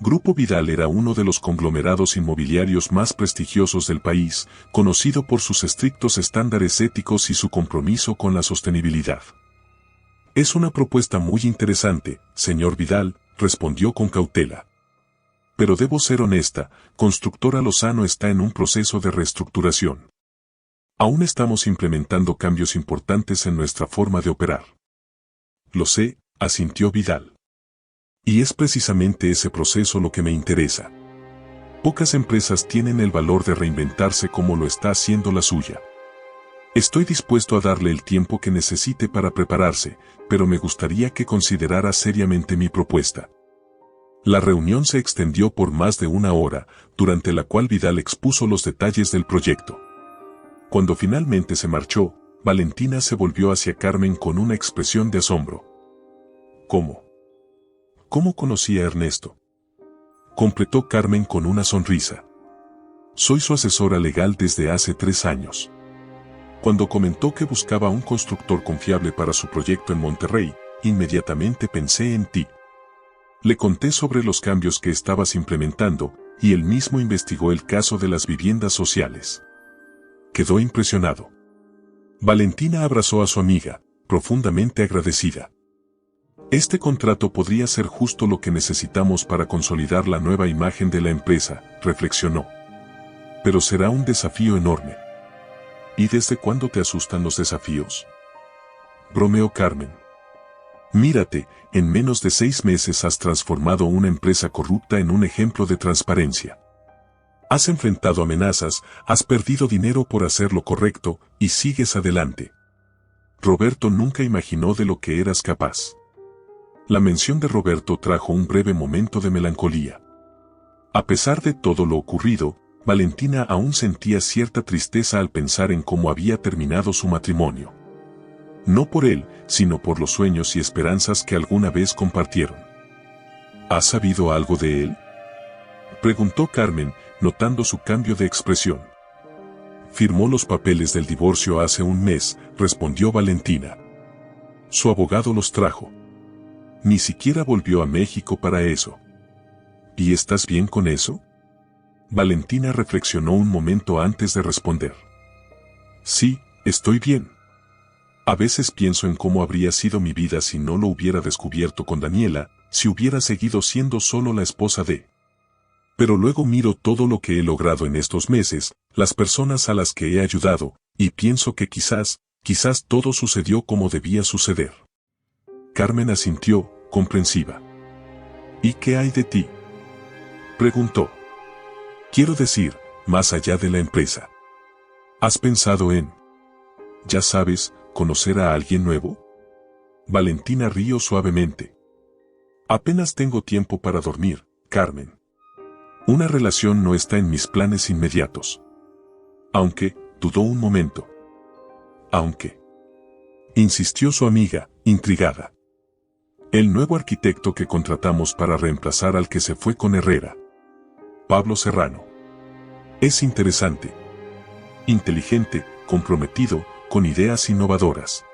Grupo Vidal era uno de los conglomerados inmobiliarios más prestigiosos del país, conocido por sus estrictos estándares éticos y su compromiso con la sostenibilidad. «Es una propuesta muy interesante, señor Vidal», respondió con cautela. «Pero debo ser honesta, Constructora Lozano está en un proceso de reestructuración. Aún estamos implementando cambios importantes en nuestra forma de operar». «Lo sé», asintió Vidal. «Y es precisamente ese proceso lo que me interesa. Pocas empresas tienen el valor de reinventarse como lo está haciendo la suya. Estoy dispuesto a darle el tiempo que necesite para prepararse, pero me gustaría que considerara seriamente mi propuesta». La reunión se extendió por más de 1 hora, durante la cual Vidal expuso los detalles del proyecto. Cuando finalmente se marchó, Valentina se volvió hacia Carmen con una expresión de asombro. ¿Cómo conocía a Ernesto?», completó Carmen con una sonrisa. «Soy su asesora legal desde hace 3 años. Cuando comentó que buscaba un constructor confiable para su proyecto en Monterrey, inmediatamente pensé en ti. Le conté sobre los cambios que estabas implementando, y él mismo investigó el caso de las viviendas sociales. Quedó impresionado». Valentina abrazó a su amiga, profundamente agradecida. «Este contrato podría ser justo lo que necesitamos para consolidar la nueva imagen de la empresa», reflexionó. «Pero será un desafío enorme». «¿Y desde cuándo te asustan los desafíos?», bromeó Carmen. «Mírate, en menos de 6 meses has transformado una empresa corrupta en un ejemplo de transparencia. Has enfrentado amenazas, has perdido dinero por hacer lo correcto, y sigues adelante. Roberto nunca imaginó de lo que eras capaz». La mención de Roberto trajo un breve momento de melancolía. A pesar de todo lo ocurrido, Valentina aún sentía cierta tristeza al pensar en cómo había terminado su matrimonio. No por él, sino por los sueños y esperanzas que alguna vez compartieron. ¿Has sabido algo de él?, preguntó Carmen, notando su cambio de expresión. Firmó los papeles del divorcio hace un mes, respondió Valentina. Su abogado los trajo. Ni siquiera volvió a México para eso. ¿Y estás bien con eso?, Valentina reflexionó un momento antes de responder. Sí, estoy bien. A veces pienso en cómo habría sido mi vida si no lo hubiera descubierto con Daniela, si hubiera seguido siendo solo la esposa de. Pero luego miro todo lo que he logrado en estos meses, las personas a las que he ayudado, y pienso que quizás todo sucedió como debía suceder. Carmen asintió, comprensiva. ¿Y qué hay de ti?, preguntó. Quiero decir, más allá de la empresa. ¿Has pensado en, ya sabes, conocer a alguien nuevo? Valentina rió suavemente. Apenas tengo tiempo para dormir, Carmen. Una relación no está en mis planes inmediatos. Aunque, dudó un momento. Aunque, insistió su amiga, intrigada. El nuevo arquitecto que contratamos para reemplazar al que se fue con Herrera. Pablo Serrano. Es interesante. Inteligente, comprometido, con ideas innovadoras.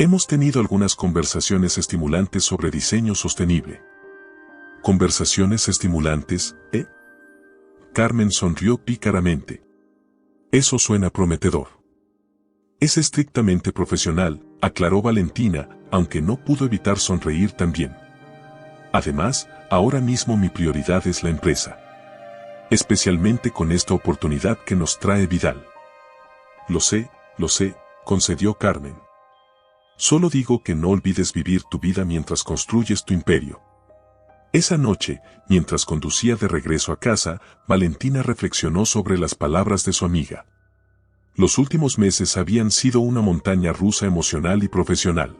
Hemos tenido algunas conversaciones estimulantes sobre diseño sostenible. ¿Conversaciones estimulantes, eh? Carmen sonrió pícaramente. Eso suena prometedor. Es estrictamente profesional, aclaró Valentina, aunque no pudo evitar sonreír también. Además, ahora mismo mi prioridad es la empresa. Especialmente con esta oportunidad que nos trae Vidal. Lo sé, concedió Carmen. Solo digo que no olvides vivir tu vida mientras construyes tu imperio. Esa noche, mientras conducía de regreso a casa, Valentina reflexionó sobre las palabras de su amiga. Los últimos meses habían sido una montaña rusa emocional y profesional.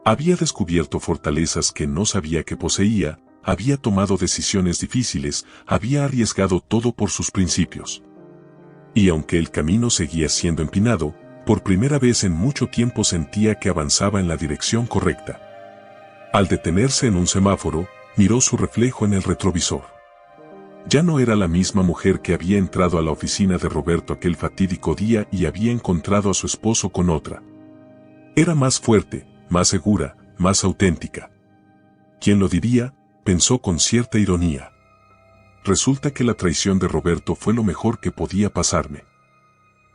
Había descubierto fortalezas que no sabía que poseía, había tomado decisiones difíciles, había arriesgado todo por sus principios. Y aunque el camino seguía siendo empinado, por primera vez en mucho tiempo sentía que avanzaba en la dirección correcta. Al detenerse en un semáforo, miró su reflejo en el retrovisor. Ya no era la misma mujer que había entrado a la oficina de Roberto aquel fatídico día y había encontrado a su esposo con otra. Era más fuerte, más segura, más auténtica. ¿Quién lo diría?, pensó con cierta ironía. Resulta que la traición de Roberto fue lo mejor que podía pasarme.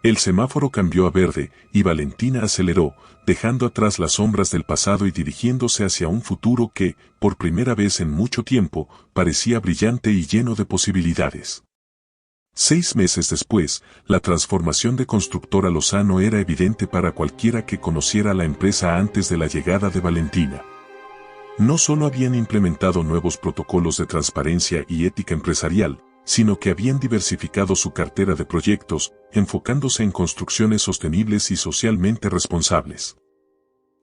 El semáforo cambió a verde, y Valentina aceleró, dejando atrás las sombras del pasado y dirigiéndose hacia un futuro que, por primera vez en mucho tiempo, parecía brillante y lleno de posibilidades. 6 meses después, la transformación de Constructora Lozano era evidente para cualquiera que conociera la empresa antes de la llegada de Valentina. No solo habían implementado nuevos protocolos de transparencia y ética empresarial, sino que habían diversificado su cartera de proyectos, enfocándose en construcciones sostenibles y socialmente responsables.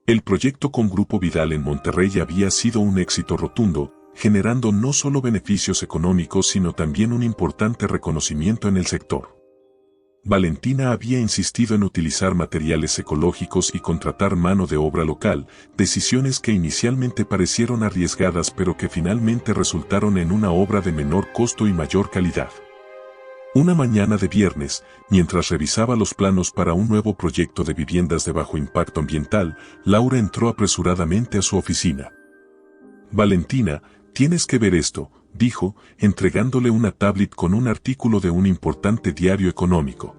El proyecto con Grupo Vidal en Monterrey había sido un éxito rotundo, generando no solo beneficios económicos sino también un importante reconocimiento en el sector. Valentina había insistido en utilizar materiales ecológicos y contratar mano de obra local, decisiones que inicialmente parecieron arriesgadas pero que finalmente resultaron en una obra de menor costo y mayor calidad. Una mañana de viernes, mientras revisaba los planos para un nuevo proyecto de viviendas de bajo impacto ambiental, Laura entró apresuradamente a su oficina. Valentina, tienes que ver esto, dijo, entregándole una tablet con un artículo de un importante diario económico.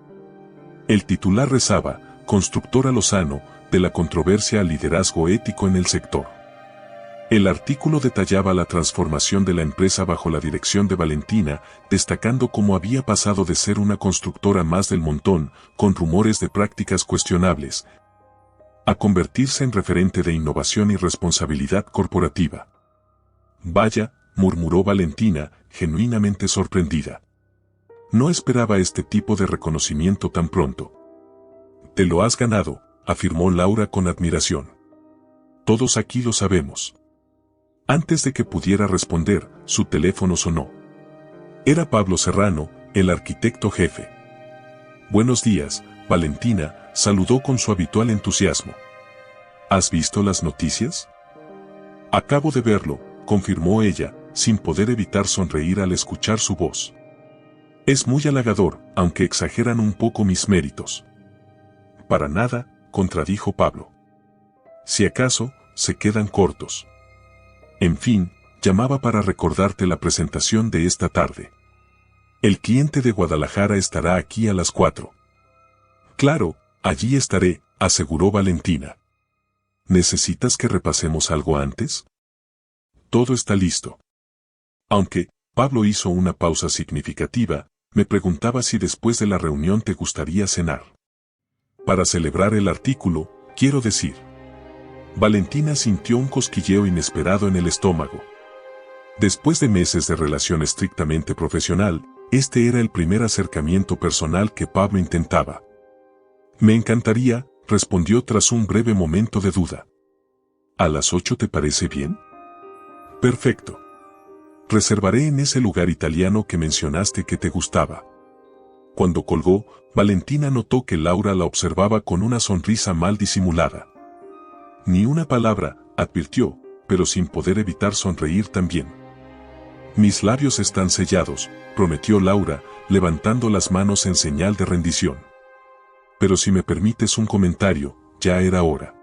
El titular rezaba, Constructora Lozano, de la controversia al liderazgo ético en el sector. El artículo detallaba la transformación de la empresa bajo la dirección de Valentina, destacando cómo había pasado de ser una constructora más del montón, con rumores de prácticas cuestionables, a convertirse en referente de innovación y responsabilidad corporativa. Vaya, murmuró Valentina, genuinamente sorprendida. No esperaba este tipo de reconocimiento tan pronto. Te lo has ganado, afirmó Laura con admiración. Todos aquí lo sabemos. Antes de que pudiera responder, su teléfono sonó. Era Pablo Serrano, el arquitecto jefe. Buenos días, Valentina, saludó con su habitual entusiasmo. ¿Has visto las noticias? Acabo de verlo, confirmó ella, sin poder evitar sonreír al escuchar su voz. Es muy halagador, aunque exageran un poco mis méritos. Para nada, contradijo Pablo. Si acaso, se quedan cortos. En fin, llamaba para recordarte la presentación de esta tarde. El cliente de Guadalajara estará aquí a las 4. Claro, allí estaré, aseguró Valentina. ¿Necesitas que repasemos algo antes? Todo está listo. Aunque, Pablo hizo una pausa significativa, me preguntaba si después de la reunión te gustaría cenar. Para celebrar el artículo, quiero decir. Valentina sintió un cosquilleo inesperado en el estómago. Después de meses de relación estrictamente profesional, este era el primer acercamiento personal que Pablo intentaba. Me encantaría, respondió tras un breve momento de duda. ¿A las 8 te parece bien? Perfecto. Reservaré en ese lugar italiano que mencionaste que te gustaba. Cuando colgó, Valentina notó que Laura la observaba con una sonrisa mal disimulada. Ni una palabra, advirtió, pero sin poder evitar sonreír también. Mis labios están sellados, prometió Laura, levantando las manos en señal de rendición. Pero si me permites un comentario, ya era hora.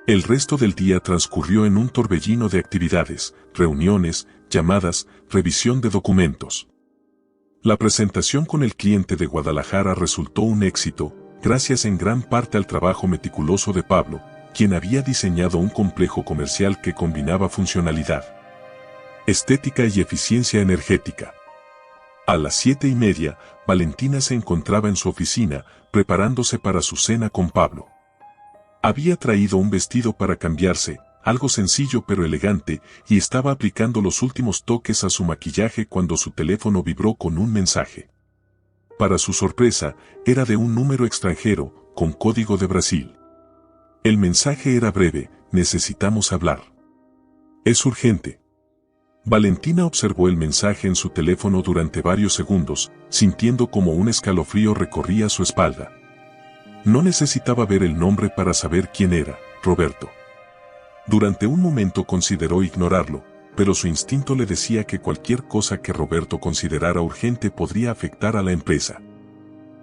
El resto del día transcurrió en un torbellino de actividades, reuniones, llamadas, revisión de documentos. La presentación con el cliente de Guadalajara resultó un éxito, gracias en gran parte al trabajo meticuloso de Pablo, quien había diseñado un complejo comercial que combinaba funcionalidad, estética y eficiencia energética. A las 7:30, Valentina se encontraba en su oficina, preparándose para su cena con Pablo. Había traído un vestido para cambiarse, algo sencillo pero elegante, y estaba aplicando los últimos toques a su maquillaje cuando su teléfono vibró con un mensaje. Para su sorpresa, era de un número extranjero, con código de Brasil. El mensaje era breve: necesitamos hablar. Es urgente. Valentina observó el mensaje en su teléfono durante varios segundos, sintiendo como un escalofrío recorría su espalda. No necesitaba ver el nombre para saber quién era: Roberto. Durante un momento consideró ignorarlo, pero su instinto le decía que cualquier cosa que Roberto considerara urgente podría afectar a la empresa.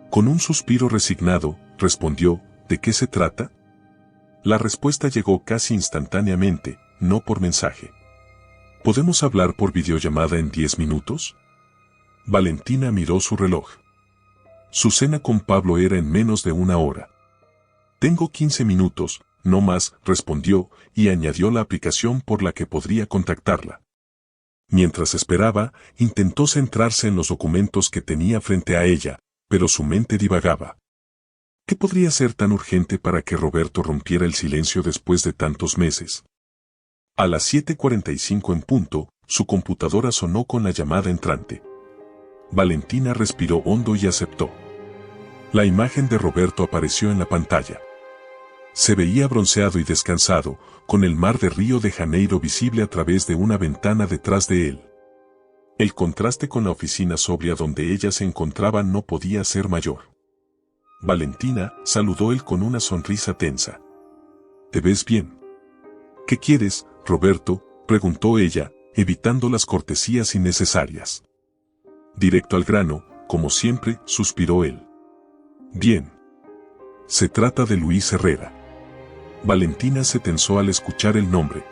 Con un suspiro resignado, respondió: ¿de qué se trata? La respuesta llegó casi instantáneamente, no por mensaje. ¿Podemos hablar por videollamada en 10 minutos? Valentina miró su reloj. Su cena con Pablo era en menos de una hora. Tengo 15 minutos, no más, respondió, y añadió la aplicación por la que podría contactarla. Mientras esperaba, intentó centrarse en los documentos que tenía frente a ella, pero su mente divagaba. ¿Qué podría ser tan urgente para que Roberto rompiera el silencio después de tantos meses? A las 7:45 en punto, su computadora sonó con la llamada entrante. Valentina respiró hondo y aceptó. La imagen de Roberto apareció en la pantalla. Se veía bronceado y descansado, con el mar de Río de Janeiro visible a través de una ventana detrás de él. El contraste con la oficina sobria donde ella se encontraba no podía ser mayor. Valentina, saludó él con una sonrisa tensa. ¿Te ves bien? ¿Qué quieres, Roberto?, preguntó ella, evitando las cortesías innecesarias. Directo al grano, como siempre, suspiró él. Bien. Se trata de Luis Herrera. Valentina se tensó al escuchar el nombre.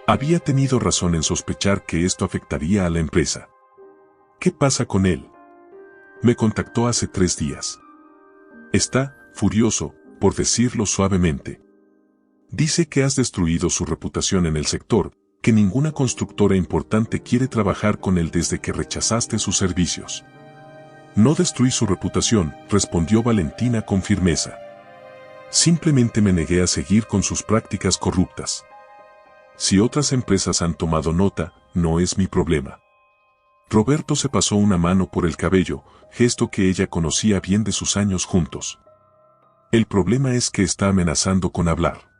Había tenido razón en sospechar que esto afectaría a la empresa. ¿Qué pasa con él? Me contactó hace 3 días. Está furioso, por decirlo suavemente. Dice que has destruido su reputación en el sector, que ninguna constructora importante quiere trabajar con él desde que rechazaste sus servicios. No destruí su reputación, respondió Valentina con firmeza. Simplemente me negué a seguir con sus prácticas corruptas. Si otras empresas han tomado nota, no es mi problema. Roberto se pasó una mano por el cabello, gesto que ella conocía bien de sus años juntos. El problema es que está amenazando con hablar.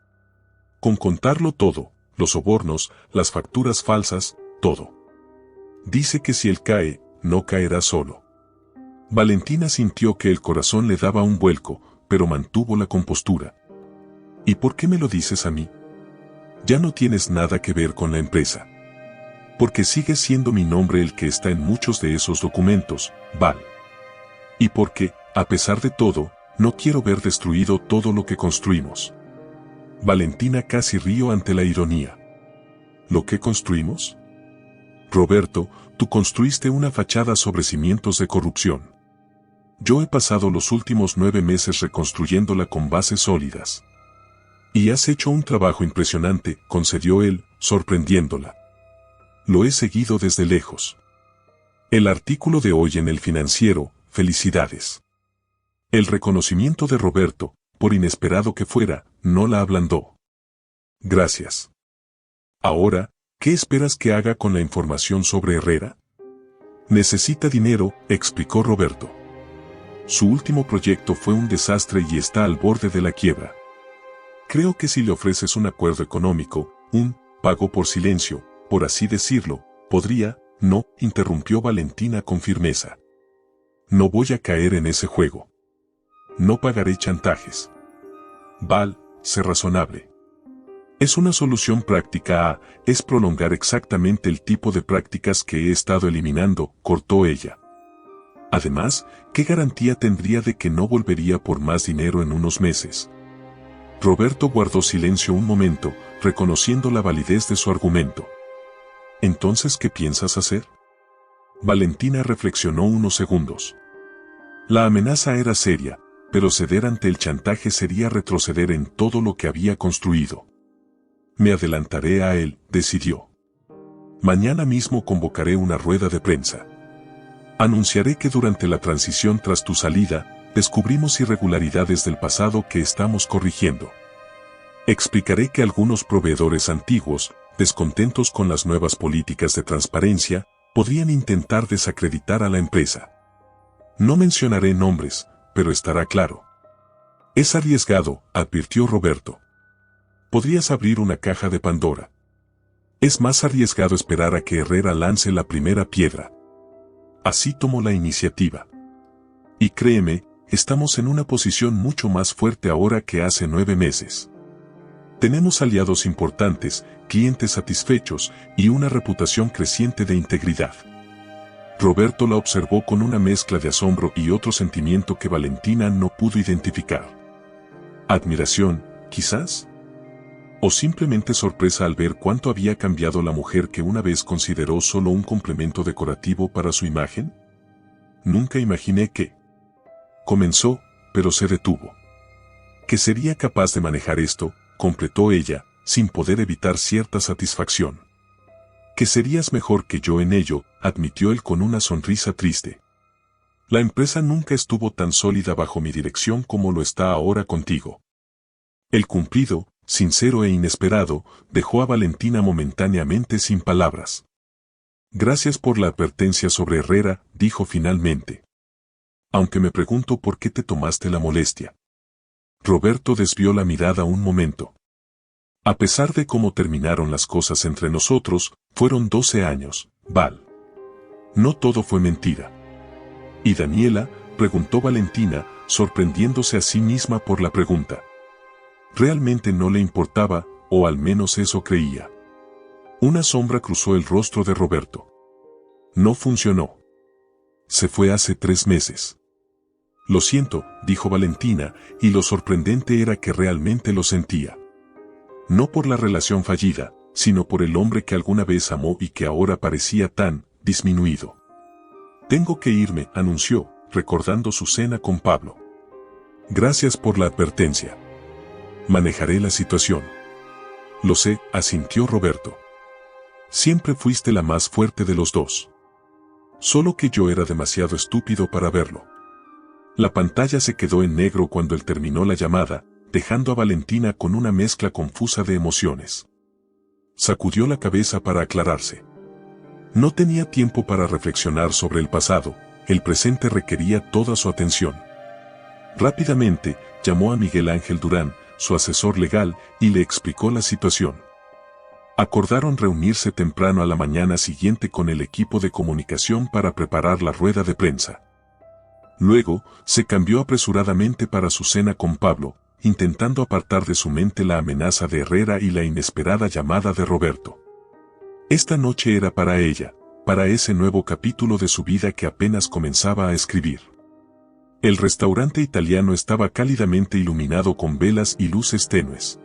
Con contarlo todo, los sobornos, las facturas falsas, todo. Dice que si él cae, no caerá solo. Valentina sintió que el corazón le daba un vuelco, pero mantuvo la compostura. ¿Y por qué me lo dices a mí? Ya no tienes nada que ver con la empresa. Porque sigue siendo mi nombre el que está en muchos de esos documentos, Val. Y porque, a pesar de todo, no quiero ver destruido todo lo que construimos. Valentina casi rió ante la ironía. ¿Lo que construimos? Roberto, tú construiste una fachada sobre cimientos de corrupción. Yo he pasado los últimos 9 meses reconstruyéndola con bases sólidas. Y has hecho un trabajo impresionante, concedió él, sorprendiéndola. Lo he seguido desde lejos. El artículo de hoy en El Financiero, felicidades. El reconocimiento de Roberto, por inesperado que fuera, no la ablandó. Gracias. Ahora, ¿qué esperas que haga con la información sobre Herrera? Necesita dinero, explicó Roberto. Su último proyecto fue un desastre y está al borde de la quiebra. Creo que si le ofreces un acuerdo económico, un pago por silencio, por así decirlo, podría, no, interrumpió Valentina con firmeza. No voy a caer en ese juego. No pagaré chantajes. Val, sé razonable. Es una solución práctica es prolongar exactamente el tipo de prácticas que he estado eliminando, cortó ella. Además, ¿qué garantía tendría de que no volvería por más dinero en unos meses? Roberto guardó silencio un momento, reconociendo la validez de su argumento. ¿Entonces qué piensas hacer? Valentina reflexionó unos segundos. La amenaza era seria, pero ceder ante el chantaje sería retroceder en todo lo que había construido. Me adelantaré a él, decidió. Mañana mismo convocaré una rueda de prensa. Anunciaré que durante la transición tras tu salida, descubrimos irregularidades del pasado que estamos corrigiendo. Explicaré que algunos proveedores antiguos, descontentos con las nuevas políticas de transparencia, podrían intentar desacreditar a la empresa. No mencionaré nombres, pero estará claro. Es arriesgado, advirtió Roberto. Podrías abrir una caja de Pandora. Es más arriesgado esperar a que Herrera lance la primera piedra. Así tomó la iniciativa. Y créeme, estamos en una posición mucho más fuerte ahora que hace 9 meses. Tenemos aliados importantes, clientes satisfechos y una reputación creciente de integridad. Roberto la observó con una mezcla de asombro y otro sentimiento que Valentina no pudo identificar. Admiración, quizás. O simplemente sorpresa al ver cuánto había cambiado la mujer que una vez consideró solo un complemento decorativo para su imagen. Nunca imaginé que... Comenzó, pero se detuvo. Que sería capaz de manejar esto, completó ella, sin poder evitar cierta satisfacción. Que serías mejor que yo en ello, admitió él con una sonrisa triste. La empresa nunca estuvo tan sólida bajo mi dirección como lo está ahora contigo. El cumplido, sincero e inesperado, dejó a Valentina momentáneamente sin palabras. Gracias por la advertencia sobre Herrera, dijo finalmente. Aunque me pregunto por qué te tomaste la molestia. Roberto desvió la mirada un momento. A pesar de cómo terminaron las cosas entre nosotros, fueron 12 años, Val. No todo fue mentira. ¿Y Daniela?, preguntó Valentina, sorprendiéndose a sí misma por la pregunta. Realmente no le importaba, o al menos eso creía. Una sombra cruzó el rostro de Roberto. No funcionó. Se fue hace 3 meses. Lo siento, dijo Valentina, y lo sorprendente era que realmente lo sentía. No por la relación fallida, sino por el hombre que alguna vez amó y que ahora parecía tan disminuido. Tengo que irme, anunció, recordando su cena con Pablo. Gracias por la advertencia. Manejaré la situación. Lo sé, asintió Roberto. Siempre fuiste la más fuerte de los dos. Solo que yo era demasiado estúpido para verlo. La pantalla se quedó en negro cuando él terminó la llamada, dejando a Valentina con una mezcla confusa de emociones. Sacudió la cabeza para aclararse. No tenía tiempo para reflexionar sobre el pasado, el presente requería toda su atención. Rápidamente, llamó a Miguel Ángel Durán, su asesor legal, y le explicó la situación. Acordaron reunirse temprano a la mañana siguiente con el equipo de comunicación para preparar la rueda de prensa. Luego, se cambió apresuradamente para su cena con Pablo, intentando apartar de su mente la amenaza de Herrera y la inesperada llamada de Roberto. Esta noche era para ella, para ese nuevo capítulo de su vida que apenas comenzaba a escribir. El restaurante italiano estaba cálidamente iluminado con velas y luces tenues.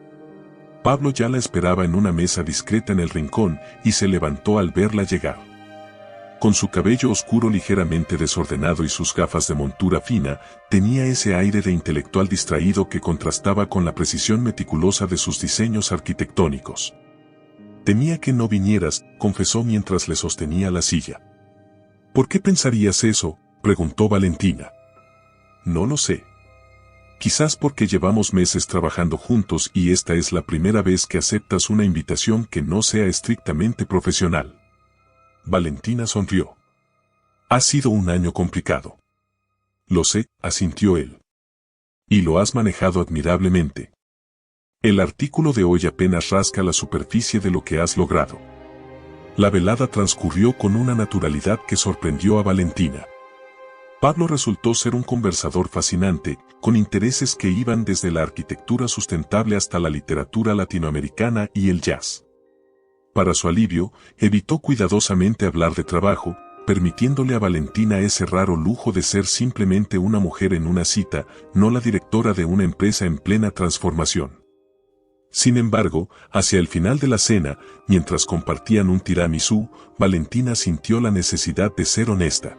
Pablo ya la esperaba en una mesa discreta en el rincón y se levantó al verla llegar. Con su cabello oscuro ligeramente desordenado y sus gafas de montura fina, tenía ese aire de intelectual distraído que contrastaba con la precisión meticulosa de sus diseños arquitectónicos. Temía que no vinieras, confesó mientras le sostenía la silla. ¿Por qué pensarías eso?, preguntó Valentina. No lo sé. Quizás porque llevamos meses trabajando juntos y esta es la primera vez que aceptas una invitación que no sea estrictamente profesional. Valentina sonrió. Ha sido un año complicado. Lo sé, asintió él. Y lo has manejado admirablemente. El artículo de hoy apenas rasca la superficie de lo que has logrado. La velada transcurrió con una naturalidad que sorprendió a Valentina. Pablo resultó ser un conversador fascinante, con intereses que iban desde la arquitectura sustentable hasta la literatura latinoamericana y el jazz. Para su alivio, evitó cuidadosamente hablar de trabajo, permitiéndole a Valentina ese raro lujo de ser simplemente una mujer en una cita, no la directora de una empresa en plena transformación. Sin embargo, hacia el final de la cena, mientras compartían un tiramisú, Valentina sintió la necesidad de ser honesta.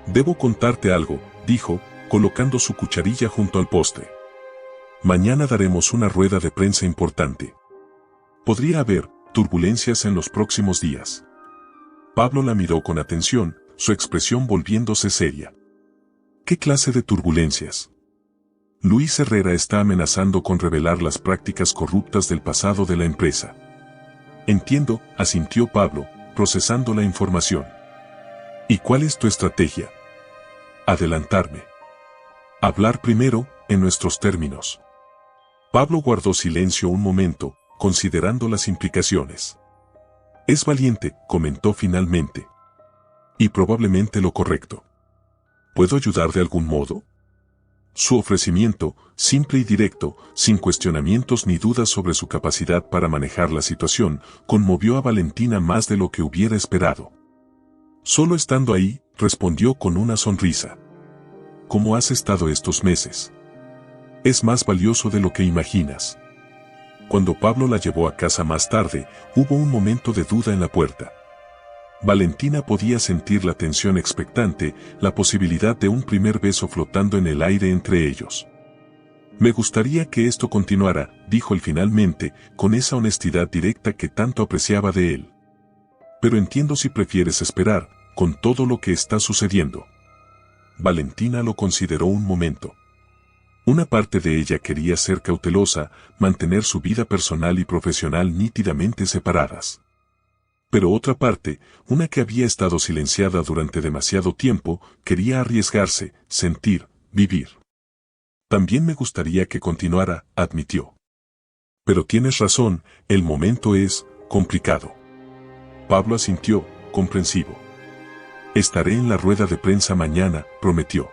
Debo contarte algo, dijo, colocando su cucharilla junto al postre. Mañana daremos una rueda de prensa importante. Podría haber turbulencias en los próximos días. Pablo la miró con atención, su expresión volviéndose seria. ¿Qué clase de turbulencias? Luis Herrera está amenazando con revelar las prácticas corruptas del pasado de la empresa. Entiendo, asintió Pablo, procesando la información. ¿Y cuál es tu estrategia? Adelantarme. Hablar primero, en nuestros términos. Pablo guardó silencio un momento, considerando las implicaciones. Es valiente, comentó finalmente. Y probablemente lo correcto. ¿Puedo ayudar de algún modo? Su ofrecimiento, simple y directo, sin cuestionamientos ni dudas sobre su capacidad para manejar la situación, conmovió a Valentina más de lo que hubiera esperado. Solo estando ahí, respondió con una sonrisa. ¿Cómo has estado estos meses? Es más valioso de lo que imaginas. Cuando Pablo la llevó a casa más tarde, hubo un momento de duda en la puerta. Valentina podía sentir la tensión expectante, la posibilidad de un primer beso flotando en el aire entre ellos. Me gustaría que esto continuara, dijo él finalmente, con esa honestidad directa que tanto apreciaba de él. Pero entiendo si prefieres esperar, con todo lo que está sucediendo. Valentina lo consideró un momento. Una parte de ella quería ser cautelosa, mantener su vida personal y profesional nítidamente separadas. Pero otra parte, una que había estado silenciada durante demasiado tiempo, quería arriesgarse, sentir, vivir. También me gustaría que continuara, admitió. Pero tienes razón, el momento es complicado. Pablo asintió, comprensivo. Estaré en la rueda de prensa mañana, prometió.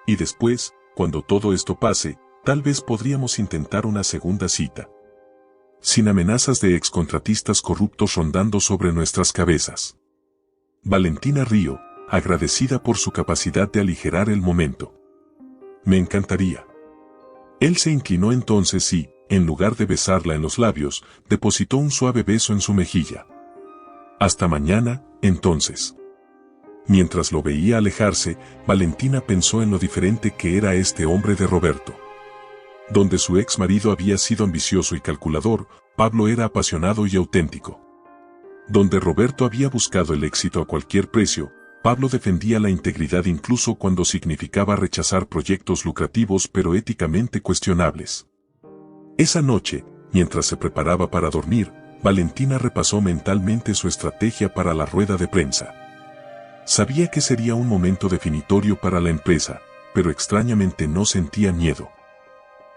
Y después, cuando todo esto pase, tal vez podríamos intentar una segunda cita. Sin amenazas de excontratistas corruptos rondando sobre nuestras cabezas. Valentina rió, agradecida por su capacidad de aligerar el momento. Me encantaría. Él se inclinó entonces y, en lugar de besarla en los labios, depositó un suave beso en su mejilla. Hasta mañana, entonces. Mientras lo veía alejarse, Valentina pensó en lo diferente que era este hombre de Roberto. Donde su ex marido había sido ambicioso y calculador, Pablo era apasionado y auténtico. Donde Roberto había buscado el éxito a cualquier precio, Pablo defendía la integridad incluso cuando significaba rechazar proyectos lucrativos pero éticamente cuestionables. Esa noche, mientras se preparaba para dormir, Valentina repasó mentalmente su estrategia para la rueda de prensa. Sabía que sería un momento definitorio para la empresa, pero extrañamente no sentía miedo.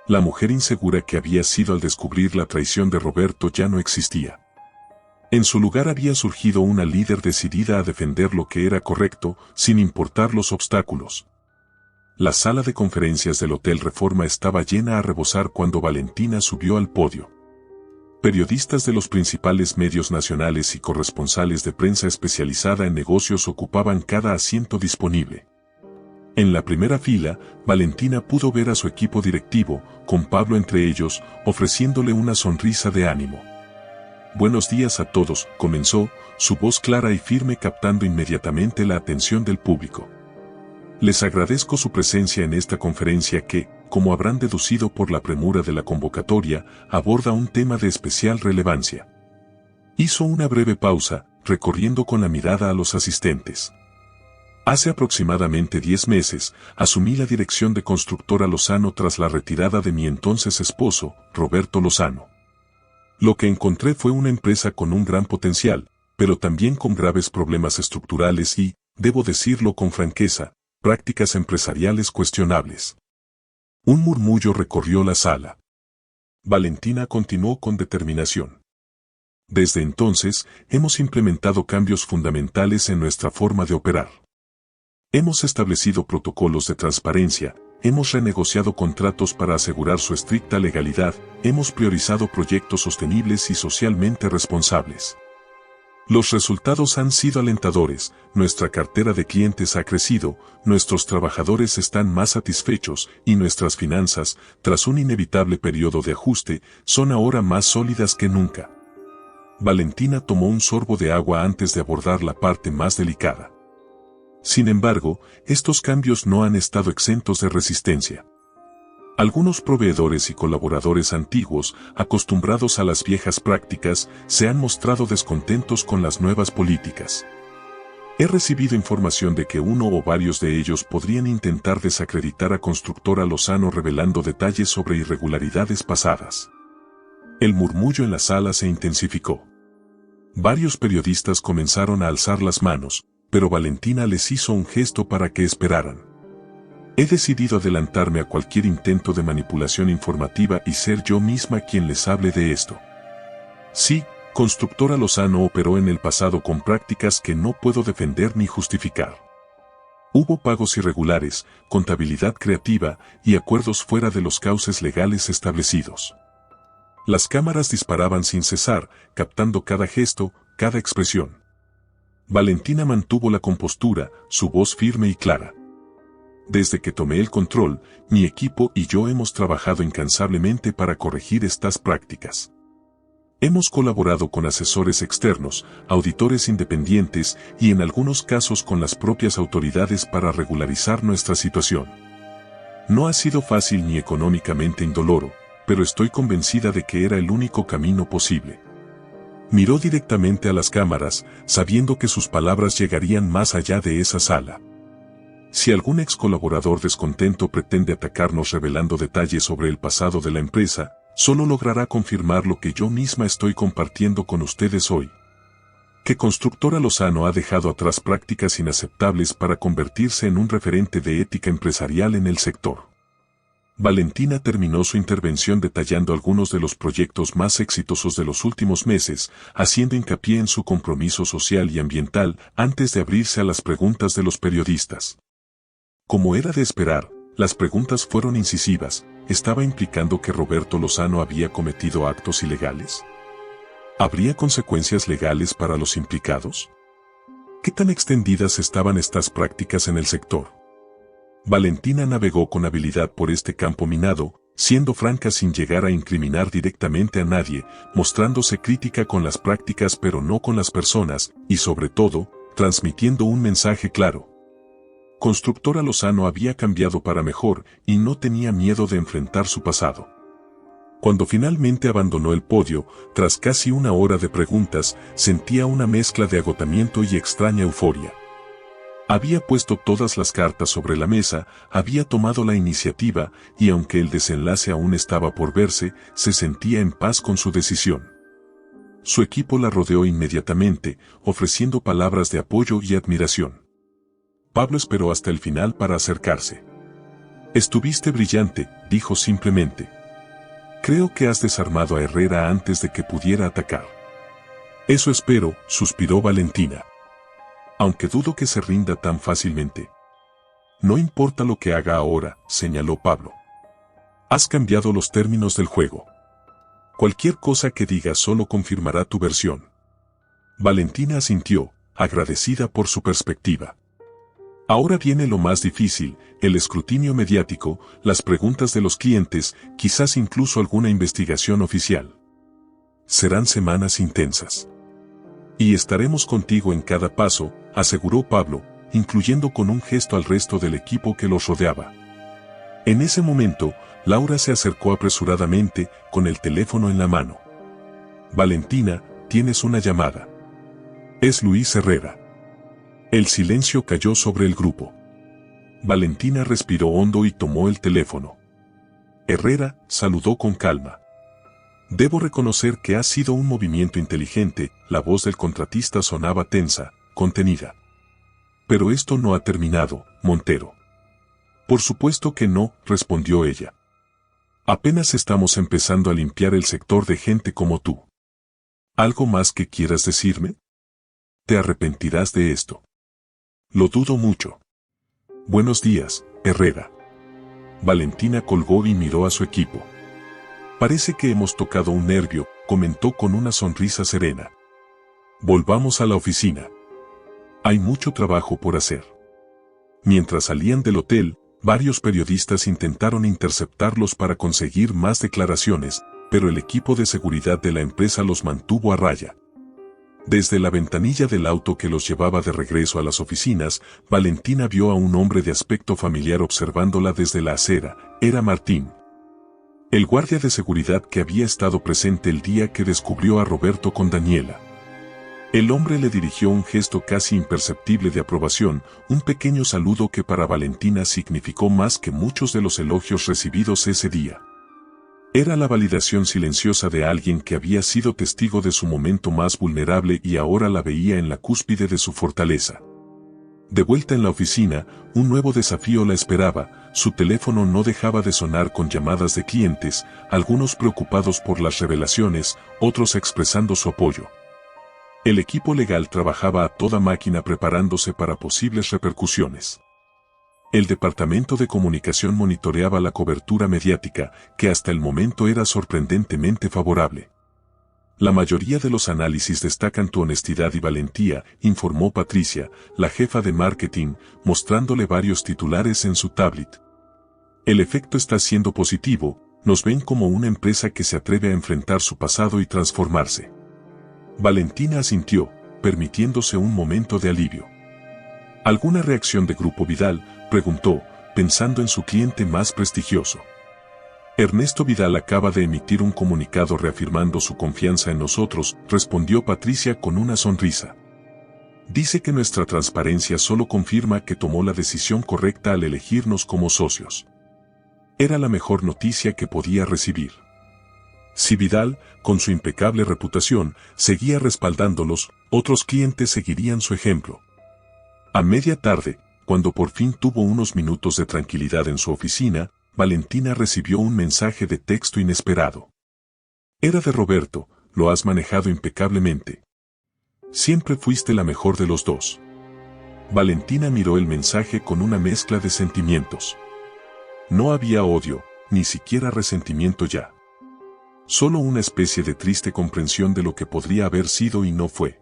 La mujer insegura que había sido al descubrir la traición de Roberto ya no existía. En su lugar había surgido una líder decidida a defender lo que era correcto, sin importar los obstáculos. La sala de conferencias del Hotel Reforma estaba llena a rebosar cuando Valentina subió al podio. Periodistas de los principales medios nacionales y corresponsales de prensa especializada en negocios ocupaban cada asiento disponible. En la primera fila, Valentina pudo ver a su equipo directivo, con Pablo entre ellos, ofreciéndole una sonrisa de ánimo. «Buenos días a todos», comenzó, su voz clara y firme captando inmediatamente la atención del público. «Les agradezco su presencia en esta conferencia que, como habrán deducido por la premura de la convocatoria, aborda un tema de especial relevancia». Hizo una breve pausa, recorriendo con la mirada a los asistentes. «Hace aproximadamente 10 meses, asumí la dirección de Constructora Lozano tras la retirada de mi entonces esposo, Roberto Lozano. Lo que encontré fue una empresa con un gran potencial, pero también con graves problemas estructurales y, debo decirlo con franqueza, prácticas empresariales cuestionables». Un murmullo recorrió la sala. Valentina continuó con determinación. «Desde entonces, hemos implementado cambios fundamentales en nuestra forma de operar. Hemos establecido protocolos de transparencia, hemos renegociado contratos para asegurar su estricta legalidad, hemos priorizado proyectos sostenibles y socialmente responsables. Los resultados han sido alentadores, nuestra cartera de clientes ha crecido, nuestros trabajadores están más satisfechos y nuestras finanzas, tras un inevitable periodo de ajuste, son ahora más sólidas que nunca». Valentina tomó un sorbo de agua antes de abordar la parte más delicada. Sin embargo, estos cambios no han estado exentos de resistencia. Algunos proveedores y colaboradores antiguos, acostumbrados a las viejas prácticas, se han mostrado descontentos con las nuevas políticas. He recibido información de que uno o varios de ellos podrían intentar desacreditar a Constructora Lozano revelando detalles sobre irregularidades pasadas. El murmullo en la sala se intensificó. Varios periodistas comenzaron a alzar las manos, pero Valentina les hizo un gesto para que esperaran. «He decidido adelantarme a cualquier intento de manipulación informativa y ser yo misma quien les hable de esto. Sí, Constructora Lozano operó en el pasado con prácticas que no puedo defender ni justificar. Hubo pagos irregulares, contabilidad creativa y acuerdos fuera de los cauces legales establecidos. Las cámaras disparaban sin cesar, captando cada gesto, cada expresión». Valentina mantuvo la compostura, su voz firme y clara. «Desde que tomé el control, mi equipo y yo hemos trabajado incansablemente para corregir estas prácticas. Hemos colaborado con asesores externos, auditores independientes y en algunos casos con las propias autoridades para regularizar nuestra situación. No ha sido fácil ni económicamente indoloro, pero estoy convencida de que era el único camino posible». Miró directamente a las cámaras, sabiendo que sus palabras llegarían más allá de esa sala. «Si algún ex colaborador descontento pretende atacarnos revelando detalles sobre el pasado de la empresa, solo logrará confirmar lo que yo misma estoy compartiendo con ustedes hoy. Que Constructora Lozano ha dejado atrás prácticas inaceptables para convertirse en un referente de ética empresarial en el sector». Valentina terminó su intervención detallando algunos de los proyectos más exitosos de los últimos meses, haciendo hincapié en su compromiso social y ambiental antes de abrirse a las preguntas de los periodistas. Como era de esperar, las preguntas fueron incisivas. ¿Estaba implicando que Roberto Lozano había cometido actos ilegales? ¿Habría consecuencias legales para los implicados? ¿Qué tan extendidas estaban estas prácticas en el sector? Valentina navegó con habilidad por este campo minado, siendo franca sin llegar a incriminar directamente a nadie, mostrándose crítica con las prácticas pero no con las personas, y sobre todo, transmitiendo un mensaje claro. Constructora Lozano había cambiado para mejor y no tenía miedo de enfrentar su pasado. Cuando finalmente abandonó el podio, tras casi una hora de preguntas, sentía una mezcla de agotamiento y extraña euforia. Había puesto todas las cartas sobre la mesa, había tomado la iniciativa, y aunque el desenlace aún estaba por verse, se sentía en paz con su decisión. Su equipo la rodeó inmediatamente, ofreciendo palabras de apoyo y admiración. Pablo esperó hasta el final para acercarse. «Estuviste brillante», dijo simplemente. «Creo que has desarmado a Herrera antes de que pudiera atacar». «Eso espero», suspiró Valentina. «Aunque dudo que se rinda tan fácilmente». No importa lo que haga ahora, señaló Pablo. Has cambiado los términos del juego. Cualquier cosa que digas solo confirmará tu versión. Valentina asintió, agradecida por su perspectiva. Ahora viene lo más difícil, el escrutinio mediático, las preguntas de los clientes, quizás incluso alguna investigación oficial. Serán semanas intensas. Y estaremos contigo en cada paso, aseguró Pablo, incluyendo con un gesto al resto del equipo que los rodeaba. En ese momento, Laura se acercó apresuradamente, con el teléfono en la mano. Valentina, tienes una llamada. Es Luis Herrera. El silencio cayó sobre el grupo. Valentina respiró hondo y tomó el teléfono. Herrera saludó con calma. Debo reconocer que ha sido un movimiento inteligente, la voz del contratista sonaba tensa, contenida. Pero esto no ha terminado, Montero. Por supuesto que no, respondió ella. Apenas estamos empezando a limpiar el sector de gente como tú. ¿Algo más que quieras decirme? Te arrepentirás de esto. Lo dudo mucho. Buenos días, Herrera. Valentina colgó y miró a su equipo. Parece que hemos tocado un nervio, comentó con una sonrisa serena. Volvamos a la oficina. Hay mucho trabajo por hacer. Mientras salían del hotel, varios periodistas intentaron interceptarlos para conseguir más declaraciones, pero el equipo de seguridad de la empresa los mantuvo a raya. Desde la ventanilla del auto que los llevaba de regreso a las oficinas, Valentina vio a un hombre de aspecto familiar observándola desde la acera. Era Martín, el guardia de seguridad que había estado presente el día que descubrió a Roberto con Daniela. El hombre le dirigió un gesto casi imperceptible de aprobación, un pequeño saludo que para Valentina significó más que muchos de los elogios recibidos ese día. Era la validación silenciosa de alguien que había sido testigo de su momento más vulnerable y ahora la veía en la cúspide de su fortaleza. De vuelta en la oficina, un nuevo desafío la esperaba, su teléfono no dejaba de sonar con llamadas de clientes, algunos preocupados por las revelaciones, otros expresando su apoyo. El equipo legal trabajaba a toda máquina preparándose para posibles repercusiones. El departamento de comunicación monitoreaba la cobertura mediática, que hasta el momento era sorprendentemente favorable. La mayoría de los análisis destacan tu honestidad y valentía, informó Patricia, la jefa de marketing, mostrándole varios titulares en su tablet. El efecto está siendo positivo, nos ven como una empresa que se atreve a enfrentar su pasado y transformarse. Valentina asintió, permitiéndose un momento de alivio. ¿Alguna reacción de Grupo Vidal?, preguntó, pensando en su cliente más prestigioso. Ernesto Vidal acaba de emitir un comunicado reafirmando su confianza en nosotros, respondió Patricia con una sonrisa. Dice que nuestra transparencia solo confirma que tomó la decisión correcta al elegirnos como socios. Era la mejor noticia que podía recibir. Si Vidal, con su impecable reputación, seguía respaldándolos, otros clientes seguirían su ejemplo. A media tarde, cuando por fin tuvo unos minutos de tranquilidad en su oficina, Valentina recibió un mensaje de texto inesperado. Era de Roberto, lo has manejado impecablemente. Siempre fuiste la mejor de los dos. Valentina miró el mensaje con una mezcla de sentimientos. No había odio, ni siquiera resentimiento ya. Solo una especie de triste comprensión de lo que podría haber sido y no fue.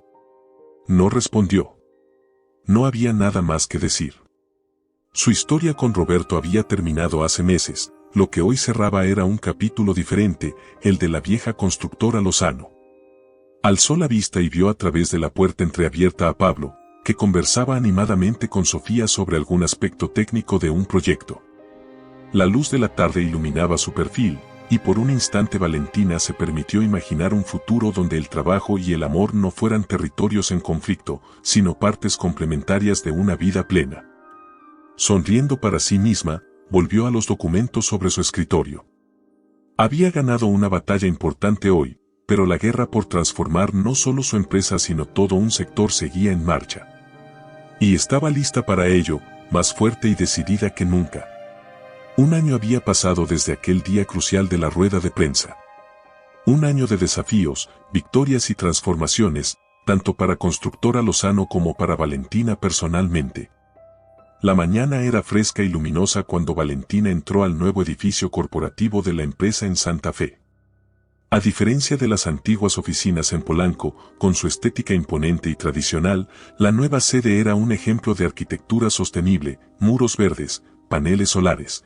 No respondió. No había nada más que decir. Su historia con Roberto había terminado hace meses, lo que hoy cerraba era un capítulo diferente, el de la vieja constructora Lozano. Alzó la vista y vio a través de la puerta entreabierta a Pablo, que conversaba animadamente con Sofía sobre algún aspecto técnico de un proyecto. La luz de la tarde iluminaba su perfil, y por un instante Valentina se permitió imaginar un futuro donde el trabajo y el amor no fueran territorios en conflicto, sino partes complementarias de una vida plena. Sonriendo para sí misma, volvió a los documentos sobre su escritorio. Había ganado una batalla importante hoy, pero la guerra por transformar no solo su empresa sino todo un sector seguía en marcha. Y estaba lista para ello, más fuerte y decidida que nunca. Un año había pasado desde aquel día crucial de la rueda de prensa. Un año de desafíos, victorias y transformaciones, tanto para Constructora Lozano como para Valentina personalmente. La mañana era fresca y luminosa cuando Valentina entró al nuevo edificio corporativo de la empresa en Santa Fe. A diferencia de las antiguas oficinas en Polanco, con su estética imponente y tradicional, la nueva sede era un ejemplo de arquitectura sostenible, muros verdes, paneles solares,